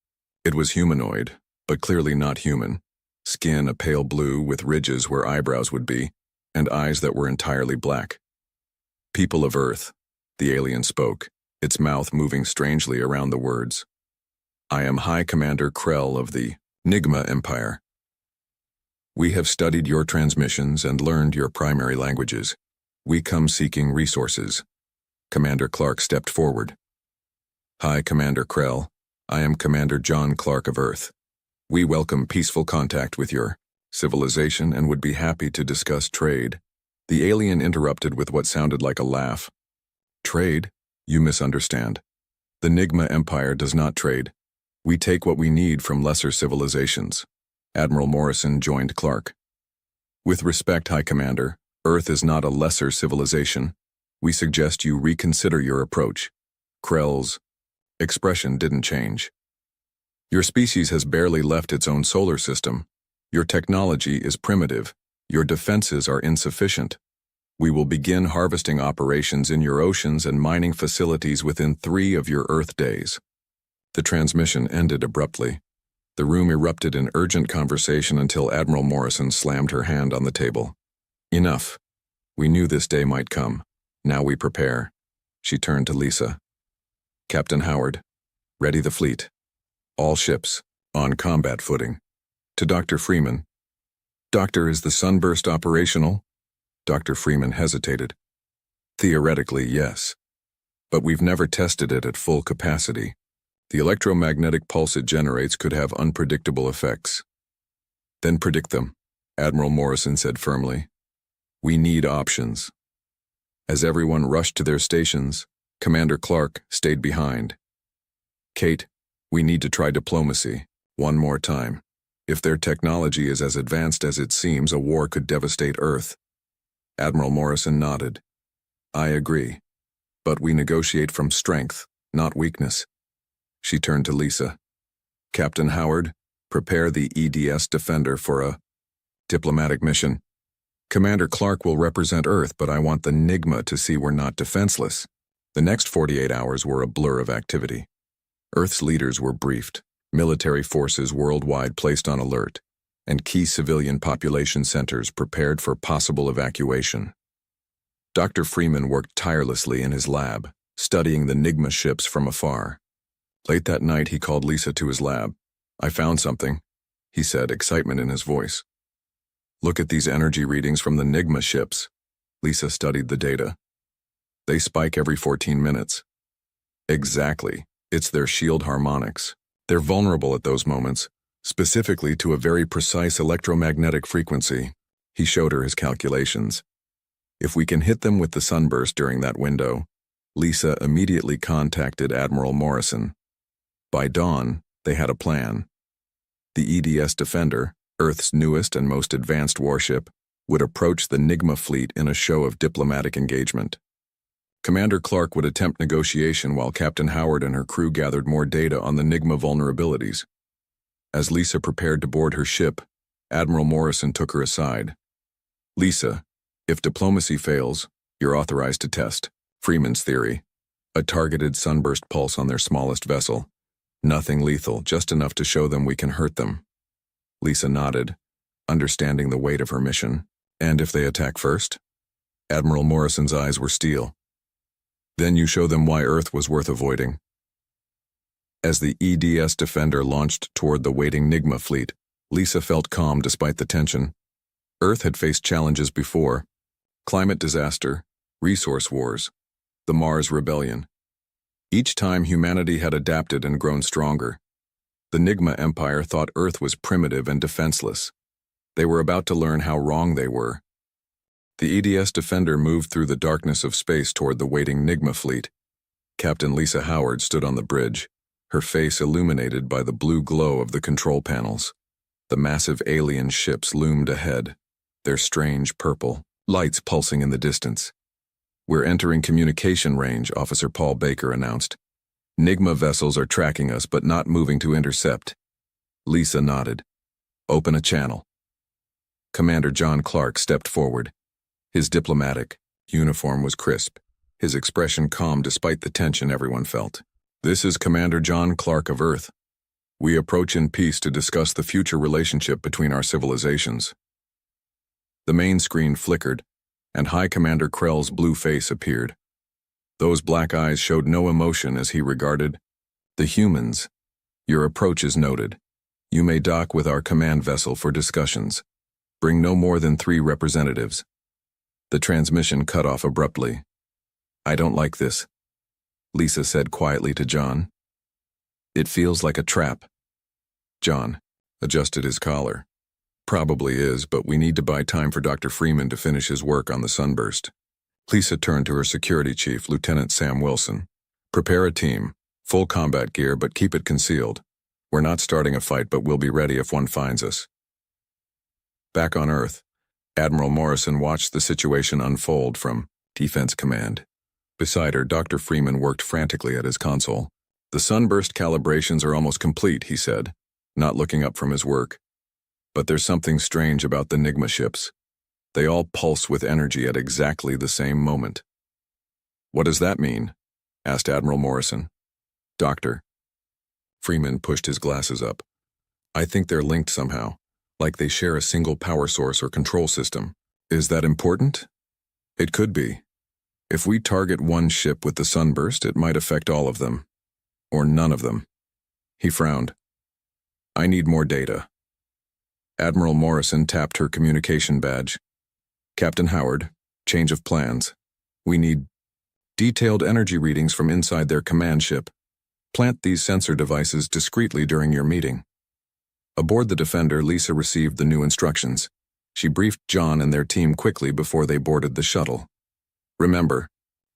It was humanoid, but clearly not human. Skin a pale blue with ridges where eyebrows would be, and eyes that were entirely black. "People of Earth," the alien spoke, its mouth moving strangely around the words. "I am High Commander Krell of the Nigma Empire. We have studied your transmissions and learned your primary languages. We come seeking resources." Commander Clark stepped forward. "Hi, Commander Krell. I am Commander John Clark of Earth. We welcome peaceful contact with your civilization and would be happy to discuss trade." The alien interrupted with what sounded like a laugh. "Trade? You misunderstand. The Nigma Empire does not trade. We take what we need from lesser civilizations." Admiral Morrison joined Clark. "With respect, High Commander, Earth is not a lesser civilization. We suggest you reconsider your approach." Krell's expression didn't change. "Your species has barely left its own solar system. Your technology is primitive. Your defenses are insufficient. We will begin harvesting operations in your oceans and mining facilities within 3 of your Earth days." The transmission ended abruptly. The room erupted in urgent conversation until Admiral Morrison slammed her hand on the table. "Enough. We knew this day might come. Now we prepare." She turned to Lisa. "Captain Howard, ready the fleet. All ships, on combat footing." To Dr. Freeman. "Doctor, is the Sunburst operational?" Dr. Freeman hesitated. "Theoretically, yes. But we've never tested it at full capacity. The electromagnetic pulse it generates could have unpredictable effects." "Then predict them," Admiral Morrison said firmly. "We need options." As everyone rushed to their stations, Commander Clark stayed behind. "Kate, we need to try diplomacy, one more time. If their technology is as advanced as it seems, a war could devastate Earth." Admiral Morrison nodded. "I agree. But we negotiate from strength, not weakness." She turned to Lisa. "Captain Howard, prepare the EDS Defender for a diplomatic mission. Commander Clark will represent Earth, but I want the Nigma to see we're not defenseless." The next 48 hours were a blur of activity. Earth's leaders were briefed, military forces worldwide placed on alert, and key civilian population centers prepared for possible evacuation. Dr. Freeman worked tirelessly in his lab, studying the Nigma ships from afar. Late that night, he called Lisa to his lab. "I found something," he said, excitement in his voice. "Look at these energy readings from the Nigma ships." Lisa studied the data. "They spike every 14 minutes. "Exactly. It's their shield harmonics. They're vulnerable at those moments, specifically to a very precise electromagnetic frequency." He showed her his calculations. "If we can hit them with the sunburst during that window." Lisa immediately contacted Admiral Morrison. By dawn, they had a plan. The EDS Defender, Earth's newest and most advanced warship, would approach the Nigma fleet in a show of diplomatic engagement. Commander Clark would attempt negotiation while Captain Howard and her crew gathered more data on the Nigma vulnerabilities. As Lisa prepared to board her ship, Admiral Morrison took her aside. "Lisa, if diplomacy fails, you're authorized to test Freeman's theory. A targeted sunburst pulse on their smallest vessel. Nothing lethal, just enough to show them we can hurt them." Lisa nodded, understanding the weight of her mission. "And if they attack first?" Admiral Morrison's eyes were steel. "Then you show them why Earth was worth avoiding." As the EDS Defender launched toward the waiting Nigma fleet, Lisa felt calm despite the tension. Earth had faced challenges before: climate disaster, resource wars, the Mars Rebellion. Each time humanity had adapted and grown stronger. The Nigma Empire thought Earth was primitive and defenseless. They were about to learn how wrong they were. The EDS Defender moved through the darkness of space toward the waiting Nigma fleet. Captain Lisa Howard stood on the bridge, her face illuminated by the blue glow of the control panels. The massive alien ships loomed ahead, their strange purple lights pulsing in the distance. "We're entering communication range," Officer Paul Baker announced. "Nigma vessels are tracking us but not moving to intercept." Lisa nodded. Open a channel. Commander John Clark stepped forward. His diplomatic uniform was crisp, his expression calm despite the tension everyone felt. This is Commander John Clark of Earth. We approach in peace to discuss the future relationship between our civilizations. The main screen flickered, and High Commander Krell's blue face appeared. Those black eyes showed no emotion as he regarded the humans. Your approach is noted. You may dock with our command vessel for discussions. Bring no more than 3 representatives. The transmission cut off abruptly. I don't like this, Lisa said quietly to John. It feels like a trap. John adjusted his collar. Probably is, but we need to buy time for Dr. Freeman to finish his work on the sunburst. Lisa turned to her security chief, Lieutenant Sam Wilson. Prepare a team. Full combat gear, but keep it concealed. We're not starting a fight, but we'll be ready if one finds us. Back on Earth, Admiral Morrison watched the situation unfold from Defense Command. Beside her, Dr. Freeman worked frantically at his console. The sunburst calibrations are almost complete, he said, not looking up from his work. But there's something strange about the Enigma ships. They all pulse with energy at exactly the same moment. What does that mean? Asked Admiral Morrison. Doctor. Freeman pushed his glasses up. I think they're linked somehow, like they share a single power source or control system. Is that important? It could be. If we target one ship with the sunburst, it might affect all of them. Or none of them. He frowned. I need more data. Admiral Morrison tapped her communication badge. Captain Howard, change of plans. We need detailed energy readings from inside their command ship. Plant these sensor devices discreetly during your meeting. Aboard the Defender, Lisa received the new instructions. She briefed John and their team quickly before they boarded the shuttle. Remember,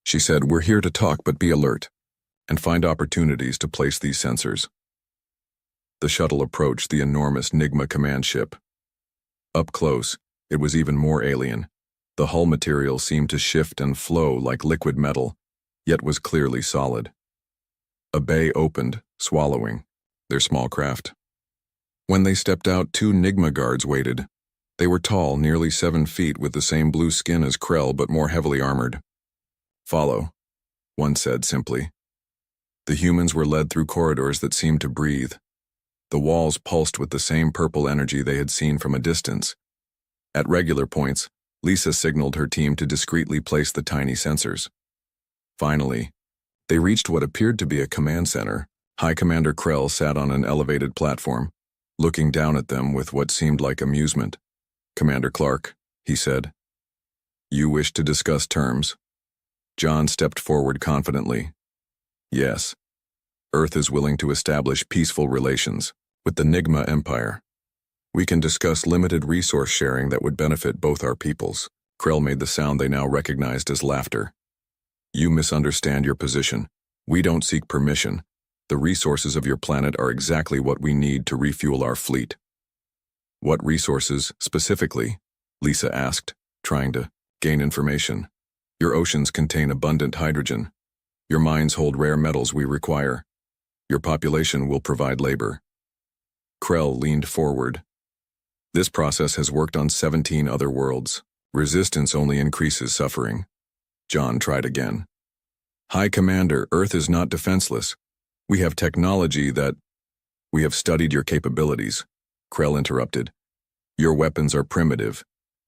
she said, we're here to talk, but be alert and find opportunities to place these sensors. The shuttle approached the enormous Enigma command ship. Up close, it was even more alien. The hull material seemed to shift and flow like liquid metal, yet was clearly solid. A bay opened, swallowing their small craft. When they stepped out, 2 Enigma guards waited. They were tall, nearly 7 feet, with the same blue skin as Krell, but more heavily armored. Follow, one said simply. The humans were led through corridors that seemed to breathe. The walls pulsed with the same purple energy they had seen from a distance. At regular points, Lisa signaled her team to discreetly place the tiny sensors. Finally, they reached what appeared to be a command center. High Commander Krell sat on an elevated platform, looking down at them with what seemed like amusement. Commander Clark, he said. You wish to discuss terms? John stepped forward confidently. Yes. Earth is willing to establish peaceful relations with the Enigma Empire. We can discuss limited resource sharing that would benefit both our peoples. Krell made the sound they now recognized as laughter. You misunderstand your position. We don't seek permission. The resources of your planet are exactly what we need to refuel our fleet. What resources, specifically? Lisa asked, trying to gain information. Your oceans contain abundant hydrogen. Your mines hold rare metals we require. Your population will provide labor. Krell leaned forward. This process has worked on 17 other worlds. Resistance only increases suffering. John tried again. High Commander, Earth is not defenseless. We have technology that... We have studied your capabilities. Krell interrupted. Your weapons are primitive.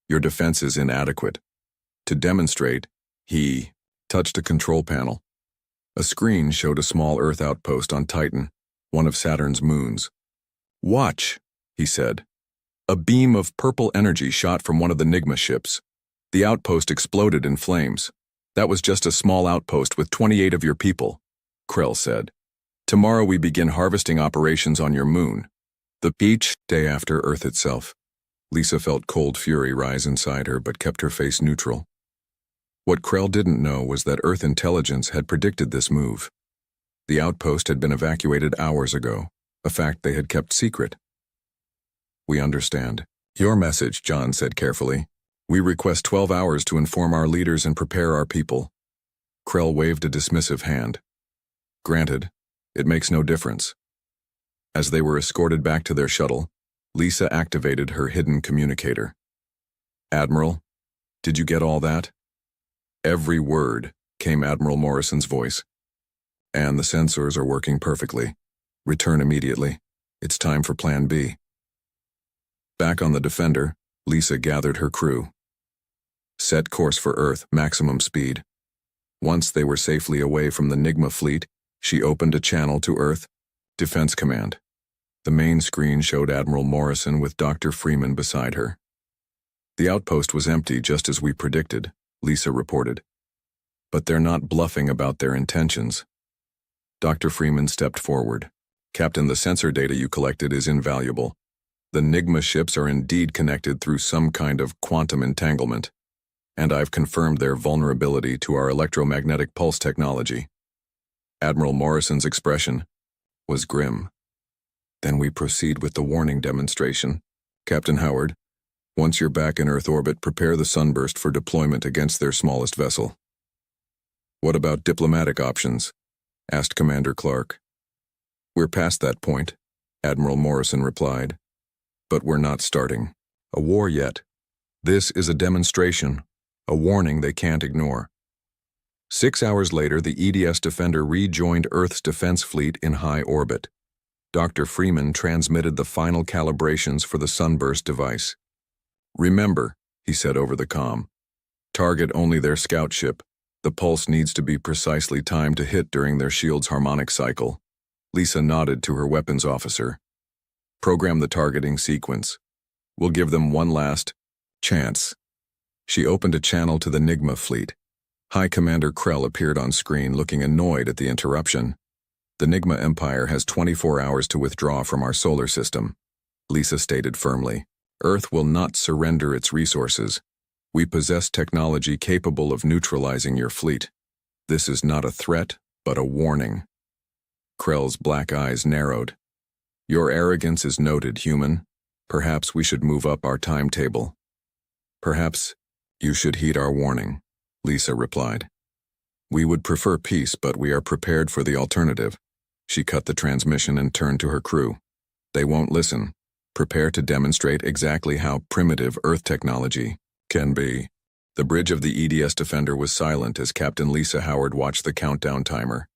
Your defense is inadequate. To demonstrate, he touched a control panel. A screen showed a small Earth outpost on Titan, one of Saturn's moons. Watch, he said. A beam of purple energy shot from one of the Enigma ships. The outpost exploded in flames. That was just a small outpost with 28 of your people, Krell said. Tomorrow we begin harvesting operations on your moon. The each day after Earth itself. Lisa felt cold fury rise inside her but kept her face neutral. What Krell didn't know was that Earth intelligence had predicted this move. The outpost had been evacuated hours ago, a fact they had kept secret. We understand. Your message, John said carefully. We request 12 hours to inform our leaders and prepare our people. Krell waved a dismissive hand. Granted, it makes no difference. As they were escorted back to their shuttle, Lisa activated her hidden communicator. "Admiral, did you get all that?" Every word, came Admiral Morrison's voice. "And the sensors are working perfectly. Return immediately. It's time for Plan B." Back on the Defender, Lisa gathered her crew. Set course for Earth, maximum speed. Once they were safely away from the Nigma fleet, she opened a channel to Earth, Defense Command. The main screen showed Admiral Morrison with Dr. Freeman beside her. "The outpost was empty just as we predicted," Lisa reported. "But they're not bluffing about their intentions." Dr. Freeman stepped forward. "Captain, the sensor data you collected is invaluable. The Nigma ships are indeed connected through some kind of quantum entanglement, and I've confirmed their vulnerability to our electromagnetic pulse technology." Admiral Morrison's expression was grim. "Then we proceed with the warning demonstration. Captain Howard, once you're back in Earth orbit, prepare the Sunburst for deployment against their smallest vessel." "What about diplomatic options?" asked Commander Clark. "We're past that point," Admiral Morrison replied. "But we're not starting a war yet. This is a demonstration, a warning they can't ignore." 6 hours later, the EDS Defender rejoined Earth's defense fleet in high orbit. Dr. Freeman transmitted the final calibrations for the Sunburst device. "Remember," he said over the comm, "target only their scout ship. The pulse needs to be precisely timed to hit during their shield's harmonic cycle." Lisa nodded to her weapons officer. "Program the targeting sequence. We'll give them one last chance." She opened a channel to the Nigma fleet. High Commander Krell appeared on screen, looking annoyed at the interruption. "The Nigma Empire has 24 hours to withdraw from our solar system," Lisa stated firmly. "Earth will not surrender its resources. We possess technology capable of neutralizing your fleet. This is not a threat, but a warning." Krell's black eyes narrowed. "Your arrogance is noted, human. Perhaps we should move up our timetable." "Perhaps you should heed our warning," Lisa replied. "We would prefer peace, but we are prepared for the alternative." She cut the transmission and turned to her crew. "They won't listen. Prepare to demonstrate exactly how primitive Earth technology can be." The bridge of the EDS Defender was silent as Captain Lisa Howard watched the countdown timer.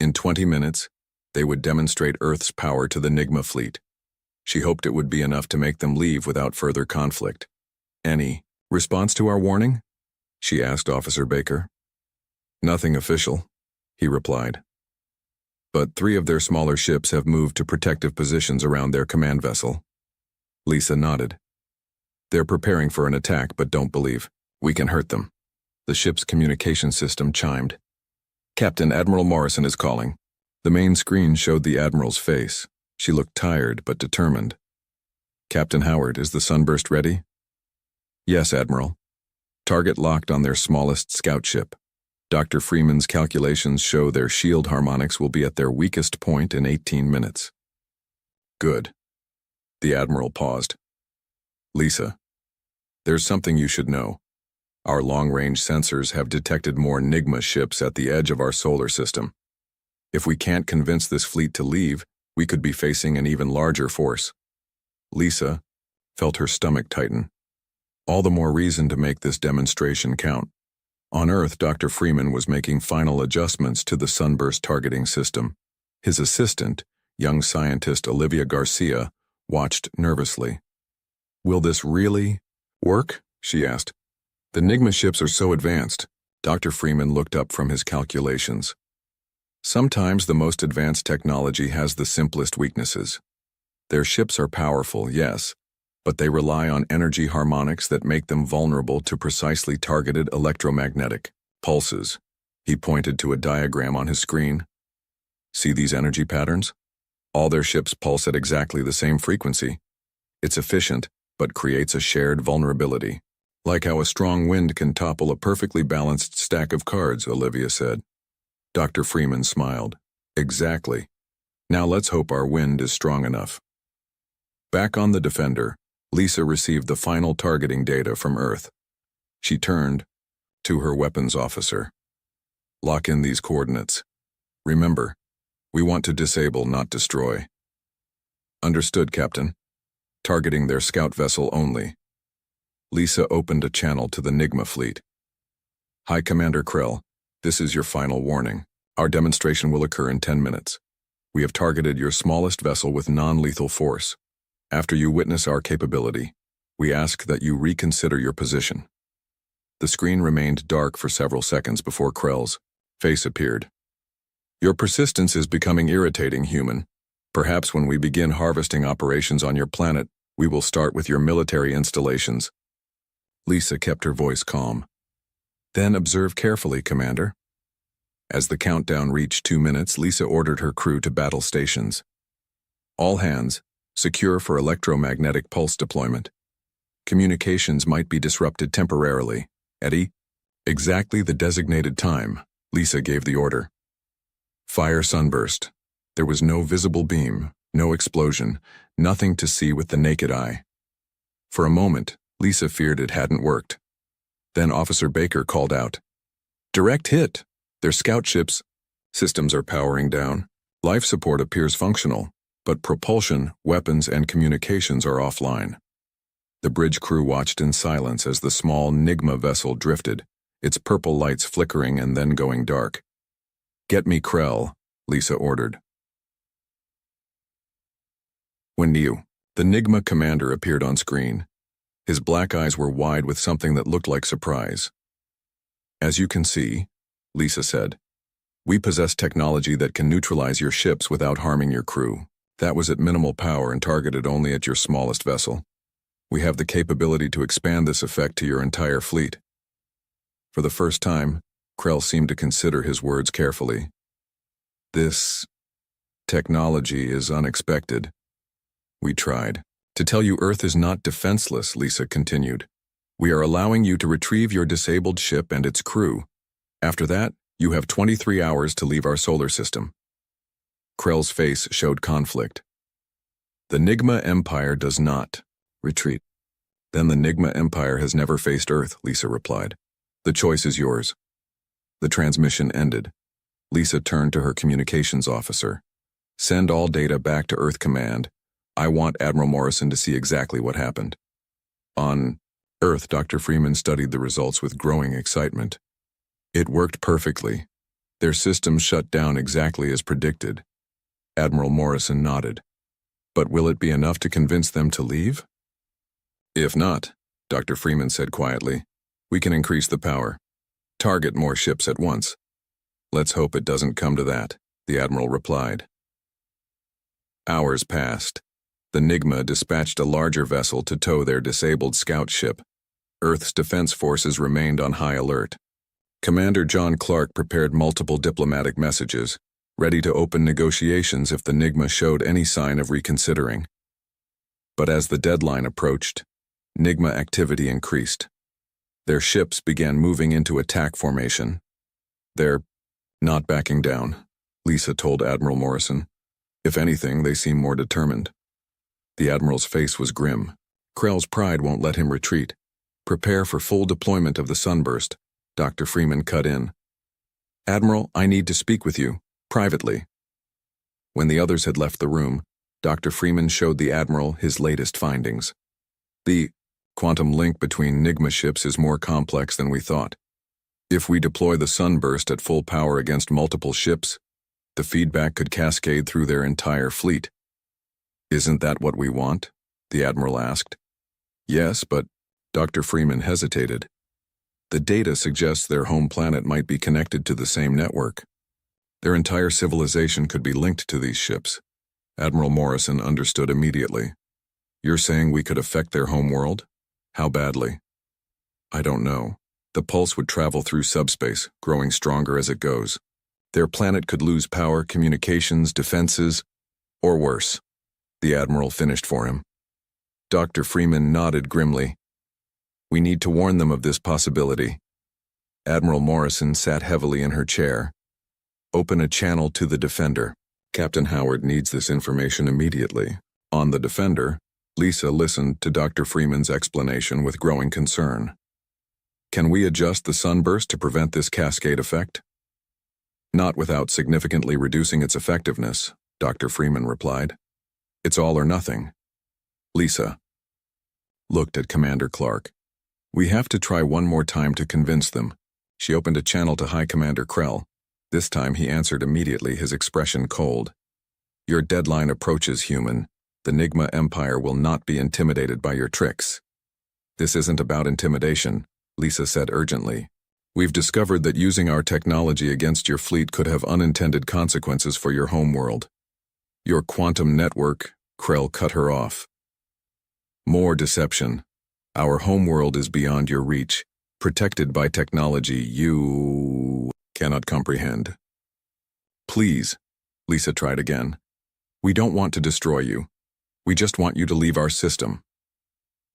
In 20 minutes, they would demonstrate Earth's power to the Nigma fleet. She hoped it would be enough to make them leave without further conflict. "Any response to our warning?" she asked Officer Baker. "Nothing official," he replied. "But 3 of their smaller ships have moved to protective positions around their command vessel." Lisa nodded. "They're preparing for an attack, but don't believe we can hurt them." The ship's communication system chimed. "Captain, Admiral Morrison is calling." The main screen showed the Admiral's face. She looked tired but determined. "Captain Howard, is the Sunburst ready?" "Yes, Admiral. Target locked on their smallest scout ship. Dr. Freeman's calculations show their shield harmonics will be at their weakest point in 18 minutes. "Good." The Admiral paused. "Lisa, there's something you should know. Our long-range sensors have detected more Nigma ships at the edge of our solar system. If we can't convince this fleet to leave, we could be facing an even larger force." Lisa felt her stomach tighten. All the more reason to make this demonstration count. On Earth, Dr. Freeman was making final adjustments to the Sunburst targeting system. His assistant, young scientist Olivia Garcia, watched nervously. "Will this really work?" she asked. "The Nigma ships are so advanced." Dr. Freeman looked up from his calculations. "Sometimes the most advanced technology has the simplest weaknesses. Their ships are powerful, yes, but they rely on energy harmonics that make them vulnerable to precisely targeted electromagnetic pulses." He pointed to a diagram on his screen. "See these energy patterns? All their ships pulse at exactly the same frequency. It's efficient, but creates a shared vulnerability. Like how a strong wind can topple a perfectly balanced stack of cards," Olivia said. Dr. Freeman smiled. "Exactly. Now let's hope our wind is strong enough." Back on the Defender, Lisa received the final targeting data from Earth. She turned to her weapons officer. "Lock in these coordinates. Remember, we want to disable, not destroy." "Understood, Captain." targeting their scout vessel only. Lisa opened a channel to the Nigma fleet. "Hi, Commander Krill. This is your final warning. Our demonstration will occur in 10 minutes. We have targeted your smallest vessel with non-lethal force. After you witness our capability, we ask that you reconsider your position." The screen remained dark for several seconds before Krell's face appeared. "Your persistence is becoming irritating, human. Perhaps when we begin harvesting operations on your planet, we will start with your military installations." Lisa kept her voice calm. "Then observe carefully, Commander." As the countdown reached 2 minutes, Lisa ordered her crew to battle stations. "All hands, secure for electromagnetic pulse deployment. Communications might be disrupted temporarily. Eddie?" Exactly the designated time, Lisa gave the order. Fire sunburst. There was no visible beam, no explosion, nothing to see with the naked eye. For a moment, Lisa feared it hadn't worked. Then Officer Baker called out, "Direct hit! Their scout ships' systems are powering down. Life support appears functional, but propulsion, weapons, and communications are offline." The bridge crew watched in silence as the small Nigma vessel drifted, its purple lights flickering and then going dark. "Get me Krell," Lisa ordered. When the Nigma commander appeared on screen, his black eyes were wide with something that looked like surprise. "As you can see," Lisa said, "we possess technology that can neutralize your ships without harming your crew. That was at minimal power and targeted only at your smallest vessel. We have the capability to expand this effect to your entire fleet." For the first time, Krell seemed to consider his words carefully. "This technology is unexpected. We tried. To tell you Earth is not defenseless," Lisa continued. "We are allowing you to retrieve your disabled ship and its crew. After that, you have 23 hours to leave our solar system." Krell's face showed conflict. "The Nigma Empire does not retreat." "Then the Nigma Empire has never faced Earth," Lisa replied. "The choice is yours." The transmission ended. Lisa turned to her communications officer. "Send all data back to Earth Command. I want Admiral Morrison to see exactly what happened." On Earth, Dr. Freeman studied the results with growing excitement. It worked perfectly. Their systems shut down exactly as predicted. Admiral Morrison nodded. "But will it be enough to convince them to leave?" "If not," Dr. Freeman said quietly, "we can increase the power. Target more ships at once." "Let's hope it doesn't come to that," the Admiral replied. Hours passed. The Nigma dispatched a larger vessel to tow their disabled scout ship. Earth's defense forces remained on high alert. Commander John Clark prepared multiple diplomatic messages, ready to open negotiations if the Nigma showed any sign of reconsidering. But as the deadline approached, Nigma activity increased. Their ships began moving into attack formation. "They're not backing down," Lisa told Admiral Morrison. "If anything, they seem more determined." The Admiral's face was grim. "Krell's pride won't let him retreat. Prepare for full deployment of the sunburst," Dr. Freeman cut in. "Admiral, I need to speak with you, privately." When the others had left the room, Dr. Freeman showed the Admiral his latest findings. "The quantum link between Nigma ships is more complex than we thought. If we deploy the sunburst at full power against multiple ships, the feedback could cascade through their entire fleet." "Isn't that what we want?" the Admiral asked. "Yes, but..." Dr. Freeman hesitated. "The data suggests their home planet might be connected to the same network. Their entire civilization could be linked to these ships." Admiral Morrison understood immediately. "You're saying we could affect their home world? How badly?" "I don't know. The pulse would travel through subspace, growing stronger as it goes. Their planet could lose power, communications, defenses, or worse." The Admiral finished for him. Dr. Freeman nodded grimly. "We need to warn them of this possibility." Admiral Morrison sat heavily in her chair. "Open a channel to the Defender. Captain Howard needs this information immediately." On the Defender, Lisa listened to Dr. Freeman's explanation with growing concern. "Can we adjust the sunburst to prevent this cascade effect?" "Not without significantly reducing its effectiveness," Dr. Freeman replied. "It's all or nothing. Lisa looked at Commander Clark. We have to try one more time to convince them. She opened a channel to High Commander Krell. This time he answered immediately, his expression cold. Your deadline approaches, human. The Nigma Empire will not be intimidated by your tricks. This isn't about intimidation, Lisa said urgently. We've discovered that using our technology against your fleet could have unintended consequences for your homeworld. Your quantum network, Krell cut her off. More deception. Our homeworld is beyond your reach, protected by technology you cannot comprehend. Please, Lisa tried again. We don't want to destroy you. We just want you to leave our system.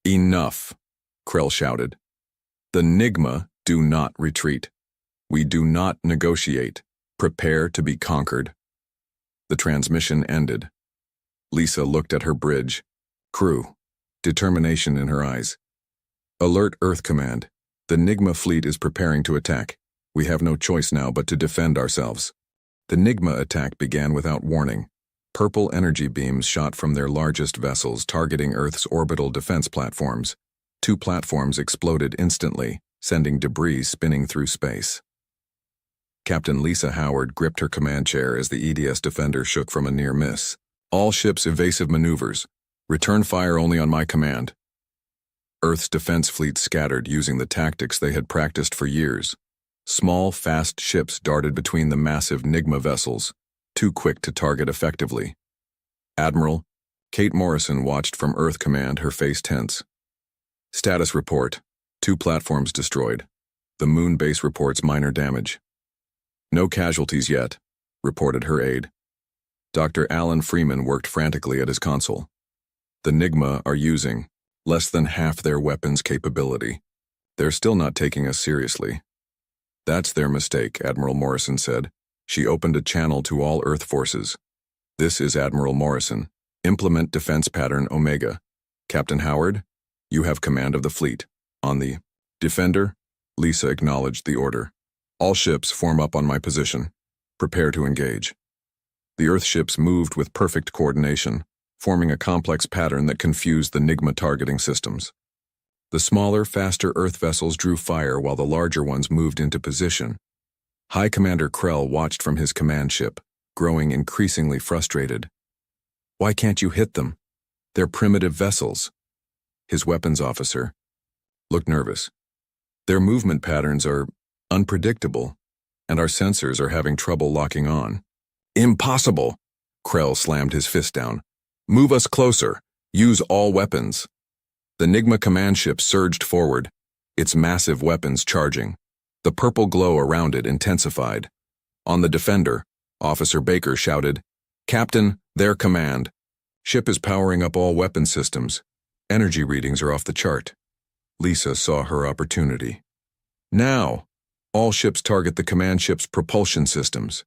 Enough, Krell shouted. The Nigma do not retreat. We do not negotiate. Prepare to be conquered. The transmission ended. Lisa looked at her bridge. Crew, determination in her eyes. Alert Earth Command. The Nigma fleet is preparing to attack. We have no choice now but to defend ourselves. The Nigma attack began without warning. Purple energy beams shot from their largest vessels, targeting Earth's orbital defense platforms. 2 platforms exploded instantly, sending debris spinning through space. Captain Lisa Howard gripped her command chair as the EDS Defender shook from a near miss. All ships evasive maneuvers. Return fire only on my command. Earth's defense fleet scattered using the tactics they had practiced for years. Small, fast ships darted between the massive Nigma vessels, too quick to target effectively. Admiral, Kate Morrison watched from Earth Command, her face tense. Status report. 2 platforms destroyed. The moon base reports minor damage. No casualties yet, reported her aide. Dr. Alan Freeman worked frantically at his console. The Nigma are using less than half their weapons capability. They're still not taking us seriously. That's their mistake, Admiral Morrison said. She opened a channel to all Earth forces. This is Admiral Morrison. Implement defense pattern Omega. Captain Howard, you have command of the fleet. On the Defender, Lisa acknowledged the order. All ships form up on my position. Prepare to engage. The Earth ships moved with perfect coordination, forming a complex pattern that confused the Nigma targeting systems. The smaller, faster Earth vessels drew fire while the larger ones moved into position. High Commander Krell watched from his command ship, growing increasingly frustrated. Why can't you hit them? They're primitive vessels. His weapons officer looked nervous. Their movement patterns are unpredictable, and our sensors are having trouble locking on. Impossible! Krell slammed his fist down. Move us closer. Use all weapons. The Nigma command ship surged forward, its massive weapons charging. The purple glow around it intensified. On the Defender, Officer Baker shouted, Captain, their command. Ship is powering up all weapon systems. Energy readings are off the chart. Lisa saw her opportunity. Now, all ships target the command ship's propulsion systems.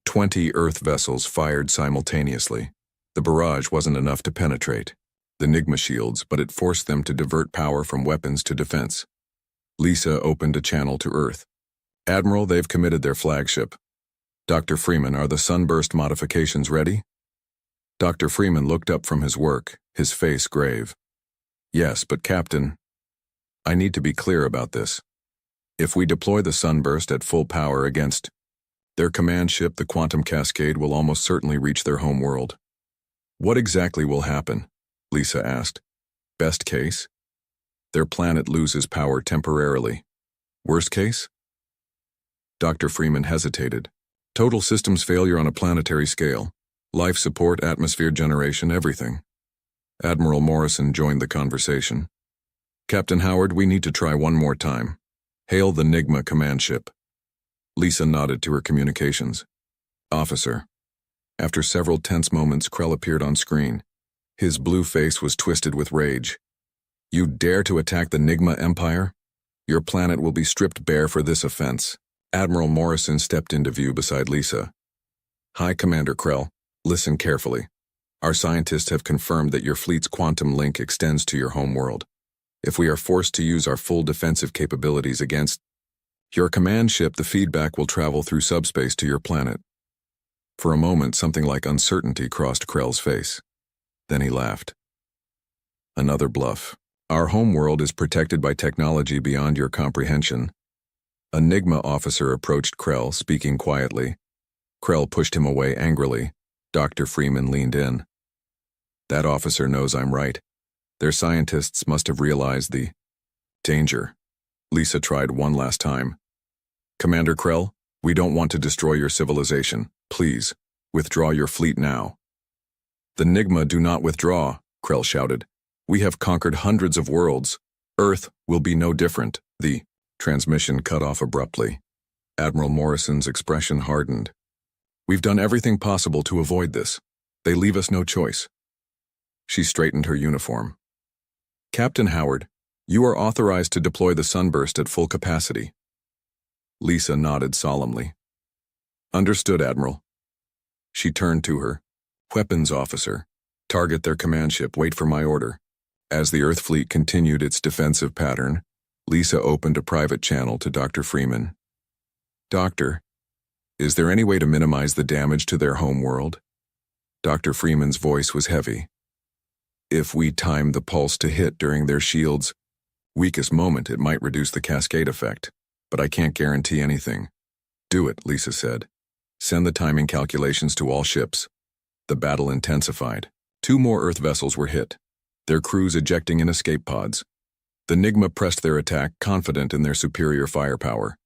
20 Earth vessels fired simultaneously. The barrage wasn't enough to penetrate the Nigma shields, but it forced them to divert power from weapons to defense. Lisa opened a channel to Earth. Admiral, they've committed their flagship. Dr. Freeman, are the sunburst modifications ready? Dr. Freeman looked up from his work, his face grave. Yes, but Captain, I need to be clear about this. If we deploy the sunburst at full power against their command ship, the Quantum Cascade will almost certainly reach their home world. What exactly will happen? Lisa asked. Best case? Their planet loses power temporarily. Worst case? Dr. Freeman hesitated. Total systems failure on a planetary scale. Life support, atmosphere generation, everything. Admiral Morrison joined the conversation. Captain Howard, we need to try one more time. Hail the Nigma command ship. Lisa nodded to her communications. Officer. After several tense moments, Krell appeared on screen. His blue face was twisted with rage. You dare to attack the Nigma Empire? Your planet will be stripped bare for this offense. Admiral Morrison stepped into view beside Lisa. Hi, Commander Krell. Listen carefully. Our scientists have confirmed that your fleet's quantum link extends to your homeworld. If we are forced to use our full defensive capabilities against your command ship, the feedback will travel through subspace to your planet. For a moment, something like uncertainty crossed Krell's face. Then he laughed. Another bluff. Our homeworld is protected by technology beyond your comprehension. A Nigma officer approached Krell, speaking quietly. Krell pushed him away angrily. Dr. Freeman leaned in. That officer knows I'm right. Their scientists must have realized the danger. Lisa tried one last time. Commander Krell, we don't want to destroy your civilization. Please, withdraw your fleet now. The Nigma do not withdraw, Krell shouted. We have conquered hundreds of worlds. Earth will be no different. The transmission cut off abruptly. Admiral Morrison's expression hardened. We've done everything possible to avoid this. They leave us no choice. She straightened her uniform. Captain Howard, you are authorized to deploy the Sunburst at full capacity. Lisa nodded solemnly. Understood, Admiral. She turned to her. Weapons officer. Target their command ship. Wait for my order. As the Earth fleet continued its defensive pattern, Lisa opened a private channel to Dr. Freeman. Doctor, is there any way to minimize the damage to their homeworld? Dr. Freeman's voice was heavy. If we time the pulse to hit during their shield's weakest moment, it might reduce the cascade effect, but I can't guarantee anything. Do it, Lisa said. Send the timing calculations to all ships. The battle intensified. 2 more Earth vessels were hit, their crews ejecting in escape pods. The Nigma pressed their attack, confident in their superior firepower.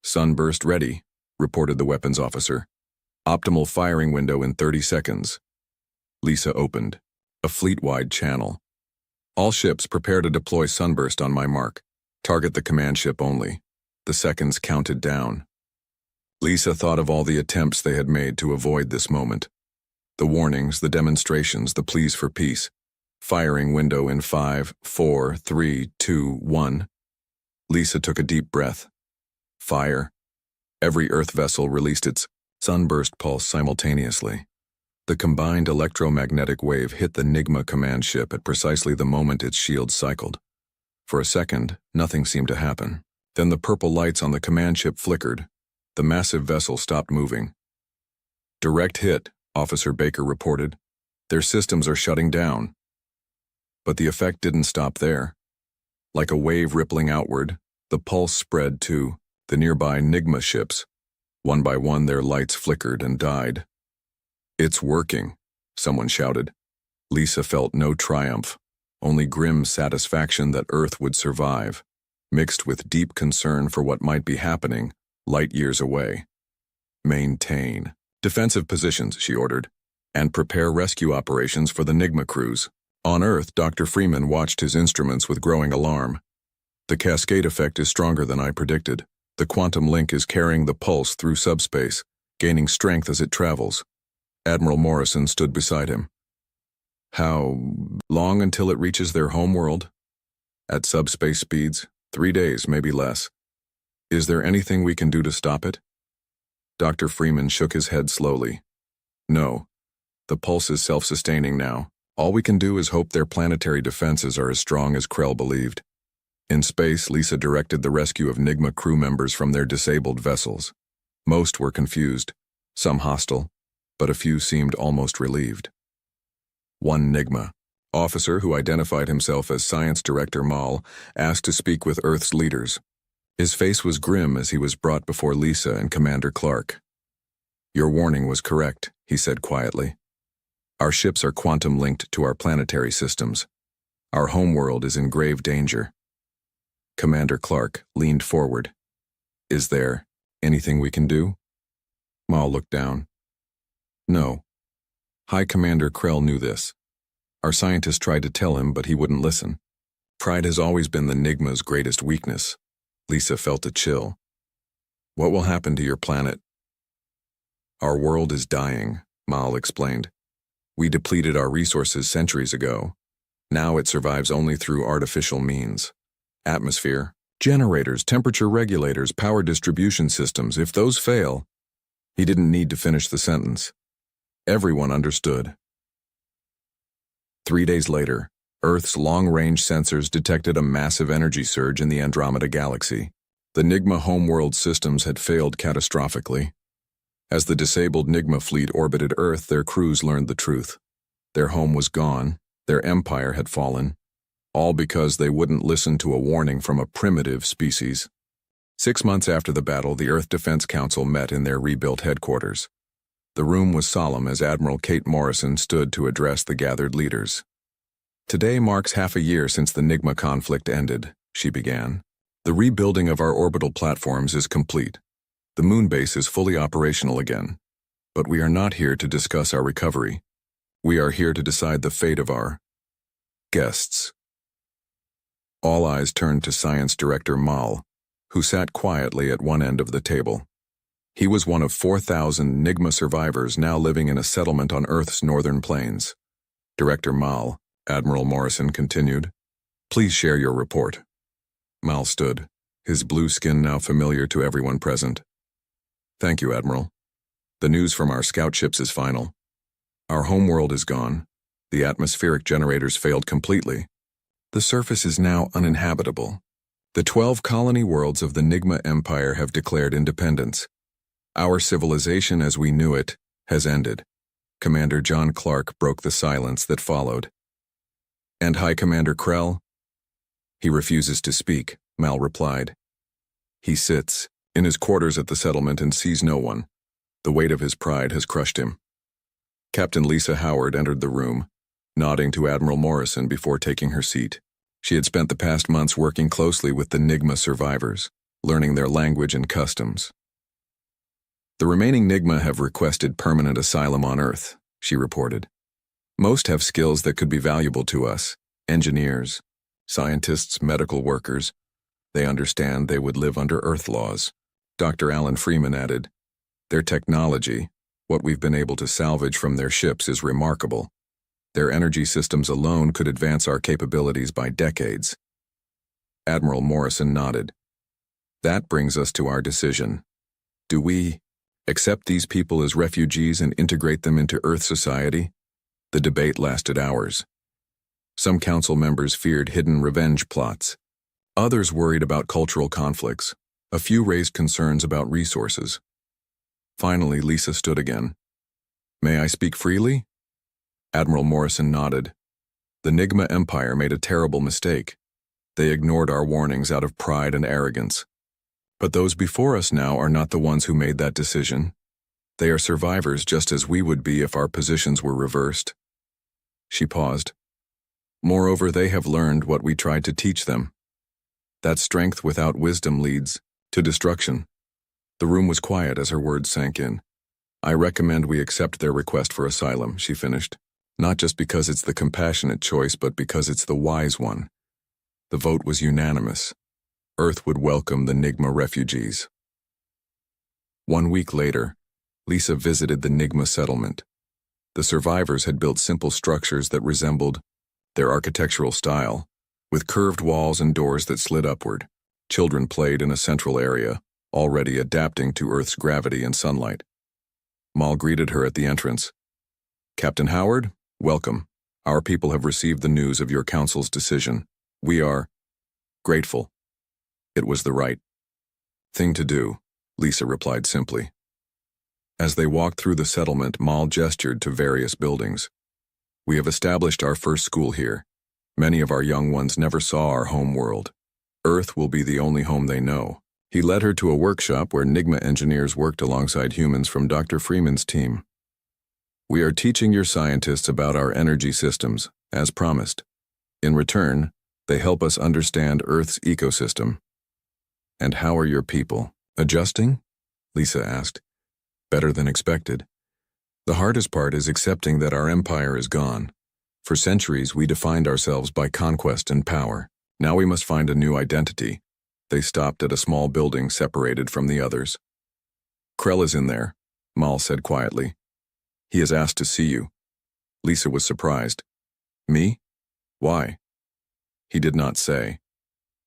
Sunburst ready, reported the weapons officer. Optimal firing window in 30 seconds. Lisa opened a fleet-wide channel. All ships prepare to deploy Sunburst on my mark. Target the command ship only. The seconds counted down. Lisa thought of all the attempts they had made to avoid this moment. The warnings, the demonstrations, the pleas for peace. Firing window in 5, 4, 3, 2, 1. Lisa took a deep breath. Fire. Every Earth vessel released its Sunburst pulse simultaneously. The combined electromagnetic wave hit the Nigma command ship at precisely the moment its shields cycled. For a second, nothing seemed to happen. Then the purple lights on the command ship flickered. The massive vessel stopped moving. Direct hit, Officer Baker reported. Their systems are shutting down. But the effect didn't stop there. Like a wave rippling outward, the pulse spread to the nearby Nigma ships. One by one, their lights flickered and died. It's working, someone shouted. Lisa felt no triumph, only grim satisfaction that Earth would survive, mixed with deep concern for what might be happening light years away. Maintain defensive positions, she ordered, and prepare rescue operations for the Nigma crews. On Earth, Dr. Freeman watched his instruments with growing alarm. The cascade effect is stronger than I predicted. The quantum link is carrying the pulse through subspace, gaining strength as it travels. Admiral Morrison stood beside him. How long until it reaches their homeworld? At subspace speeds, 3 days, maybe less. Is there anything we can do to stop it? Dr. Freeman shook his head slowly. No. The pulse is self-sustaining now. All we can do is hope their planetary defenses are as strong as Krell believed. In space, Lisa directed the rescue of Nigma crew members from their disabled vessels. Most were confused, some hostile, but a few seemed almost relieved. One Nigma officer, who identified himself as Science Director Maul, asked to speak with Earth's leaders. His face was grim as he was brought before Lisa and Commander Clark. Your warning was correct, he said quietly. Our ships are quantum-linked to our planetary systems. Our homeworld is in grave danger. Commander Clark leaned forward. Is there anything we can do? Maul looked down. No. High Commander Krell knew this. Our scientists tried to tell him, but he wouldn't listen. Pride has always been the Nigma's greatest weakness. Lisa felt a chill. What will happen to your planet? Our world is dying, Maul explained. We depleted our resources centuries ago. Now it survives only through artificial means. Atmosphere, generators, temperature regulators, power distribution systems. If those fail, he didn't need to finish the sentence. Everyone understood. 3 days later, Earth's long-range sensors detected a massive energy surge in the Andromeda galaxy. The Nigma homeworld systems had failed catastrophically. As the disabled Nigma fleet orbited Earth, their crews learned the truth. Their home was gone, their empire had fallen, all because they wouldn't listen to a warning from a primitive species. 6 months after the battle, the Earth Defense Council met in their rebuilt headquarters. The room was solemn as Admiral Kate Morrison stood to address the gathered leaders. Today marks half a year since the Nigma conflict ended, she began. The rebuilding of our orbital platforms is complete. The moon base is fully operational again. But we are not here to discuss our recovery. We are here to decide the fate of our guests. All eyes turned to Science Director Mal, who sat quietly at one end of the table. He was one of 4,000 Nigma survivors now living in a settlement on Earth's northern plains. Director Mal, Admiral Morrison continued, please share your report. Mal stood, his blue skin now familiar to everyone present. Thank you, Admiral. The news from our scout ships is final. Our homeworld is gone. The atmospheric generators failed completely. The surface is now uninhabitable. The 12 colony worlds of the Nigma Empire have declared independence. Our civilization as we knew it has ended. Commander John Clark broke the silence that followed. And High Commander Krell? He refuses to speak, Mal replied. He sits in his quarters at the settlement and sees no one. The weight of his pride has crushed him. Captain Lisa Howard entered the room, nodding to Admiral Morrison before taking her seat. She had spent the past months working closely with the Nigma survivors, learning their language and customs. The remaining Nigma have requested permanent asylum on Earth, she reported. Most have skills that could be valuable to us: engineers, scientists, medical workers. They understand they would live under Earth laws. Dr. Alan Freeman added, their technology, what we've been able to salvage from their ships, is remarkable. Their energy systems alone could advance our capabilities by decades. Admiral Morrison nodded. That brings us to our decision. Do we accept these people as refugees and integrate them into Earth society? The debate lasted hours. Some council members feared hidden revenge plots. Others worried about cultural conflicts. A few raised concerns about resources. Finally, Lisa stood again. May I speak freely? Admiral Morrison nodded. The Nigma Empire made a terrible mistake. They ignored our warnings out of pride and arrogance. But those before us now are not the ones who made that decision. They are survivors just as we would be if our positions were reversed. She paused. Moreover, they have learned what we tried to teach them. That strength without wisdom leads to destruction. The room was quiet as her words sank in. I recommend we accept their request for asylum, she finished. Not just because it's the compassionate choice, but because it's the wise one. The vote was unanimous. Earth would welcome the Nigma refugees. 1 week later, Lisa visited the Nigma settlement. The survivors had built simple structures that resembled their architectural style, with curved walls and doors that slid upward. Children played in a central area, already adapting to Earth's gravity and sunlight. Mal greeted her at the entrance. Captain Howard, welcome. Our people have received the news of your council's decision. We are grateful. It was the right thing to do, Lisa replied simply. As they walked through the settlement, Mal gestured to various buildings. We have established our first school here. Many of our young ones never saw our home world. Earth will be the only home they know. He led her to a workshop where Nigma engineers worked alongside humans from Dr. Freeman's team. We are teaching your scientists about our energy systems, as promised. In return, they help us understand Earth's ecosystem. And how are your people? Adjusting? Lisa asked. Better than expected. The hardest part is accepting that our empire is gone. For centuries, we defined ourselves by conquest and power. Now we must find a new identity. They stopped at a small building separated from the others. Krell is in there, Mal said quietly. He has asked to see you. Lisa was surprised. Me? Why? He did not say.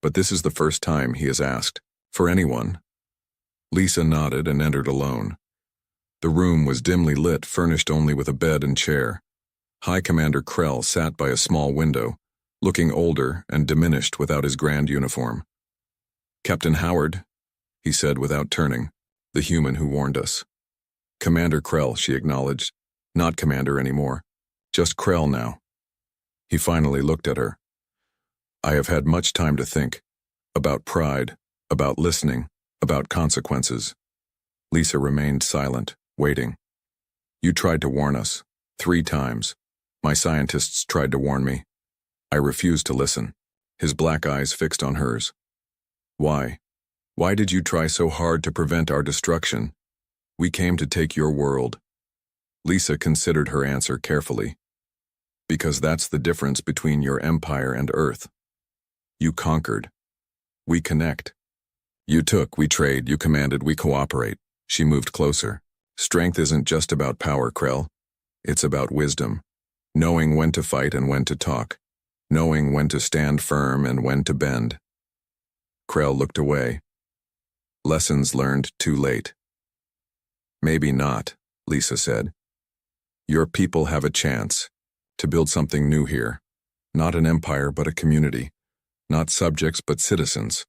But this is the first time he has asked. For anyone. Lisa nodded and entered alone. The room was dimly lit, furnished only with a bed and chair. High Commander Krell sat by a small window, looking older and diminished without his grand uniform. Captain Howard, he said without turning, the human who warned us. Commander Krell, she acknowledged. Not Commander anymore. Just Krell now. He finally looked at her. I have had much time to think. About pride, about listening, about consequences. Lisa remained silent, waiting. You tried to warn us. 3 times. My scientists tried to warn me. I refused to listen. His black eyes fixed on hers. Why? Why did you try so hard to prevent our destruction? We came to take your world. Lisa considered her answer carefully. Because that's the difference between your empire and Earth. You conquered. We connect. You took, we trade, you commanded, we cooperate. She moved closer. Strength isn't just about power, Krell. It's about wisdom. Knowing when to fight and when to talk. Knowing when to stand firm and when to bend. Krell looked away. Lessons learned too late. Maybe not, Lisa said. Your people have a chance to build something new here. Not an empire, but a community. Not subjects, but citizens.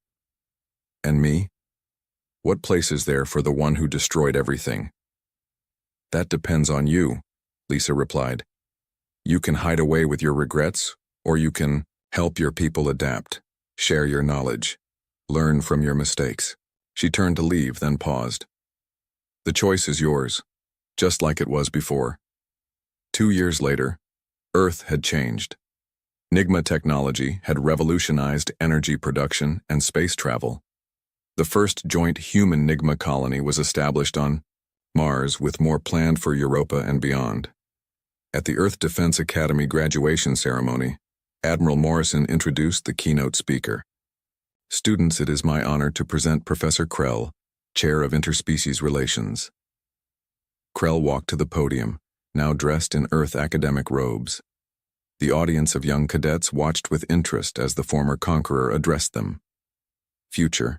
And me? What place is there for the one who destroyed everything? That depends on you, Lisa replied. You can hide away with your regrets, or you can help your people adapt, share your knowledge, learn from your mistakes. She turned to leave, then paused. The choice is yours, just like it was before. 2 years later, Earth had changed. Nigma technology had revolutionized energy production and space travel. The first joint human Nigma colony was established on Mars, with more planned for Europa and beyond. At the Earth Defense Academy graduation ceremony, Admiral Morrison introduced the keynote speaker. Students, it is my honor to present Professor Krell, Chair of Interspecies Relations. Krell walked to the podium, now dressed in Earth academic robes. The audience of young cadets watched with interest as the former conqueror addressed them. Future.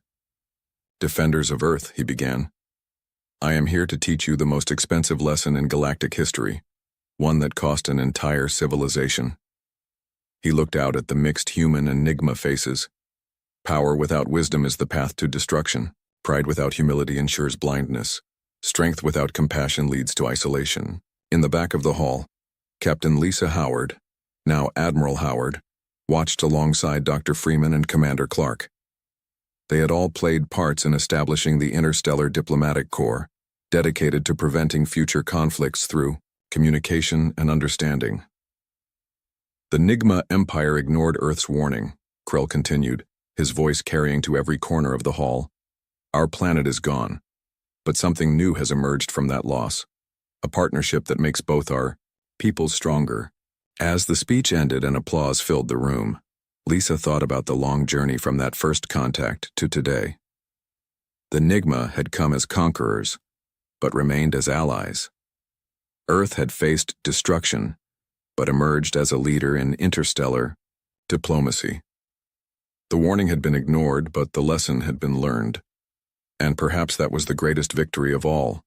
Defenders of Earth, he began. I am here to teach you the most expensive lesson in galactic history, one that cost an entire civilization. He looked out at the mixed human and Nigma faces. Power without wisdom is the path to destruction. Pride without humility ensures blindness. Strength without compassion leads to isolation. In the back of the hall, Captain Lisa Howard, now Admiral Howard, watched alongside Dr. Freeman and Commander Clark. They had all played parts in establishing the Interstellar Diplomatic Corps, dedicated to preventing future conflicts through communication and understanding. The Nigma Empire ignored Earth's warning, Krell continued, his voice carrying to every corner of the hall. Our planet is gone, but something new has emerged from that loss, a partnership that makes both our peoples stronger. As the speech ended and applause filled the room, Lisa thought about the long journey from that first contact to today. The Nigma had come as conquerors, but remained as allies. Earth had faced destruction, but emerged as a leader in interstellar diplomacy. The warning had been ignored, but the lesson had been learned. And perhaps that was the greatest victory of all.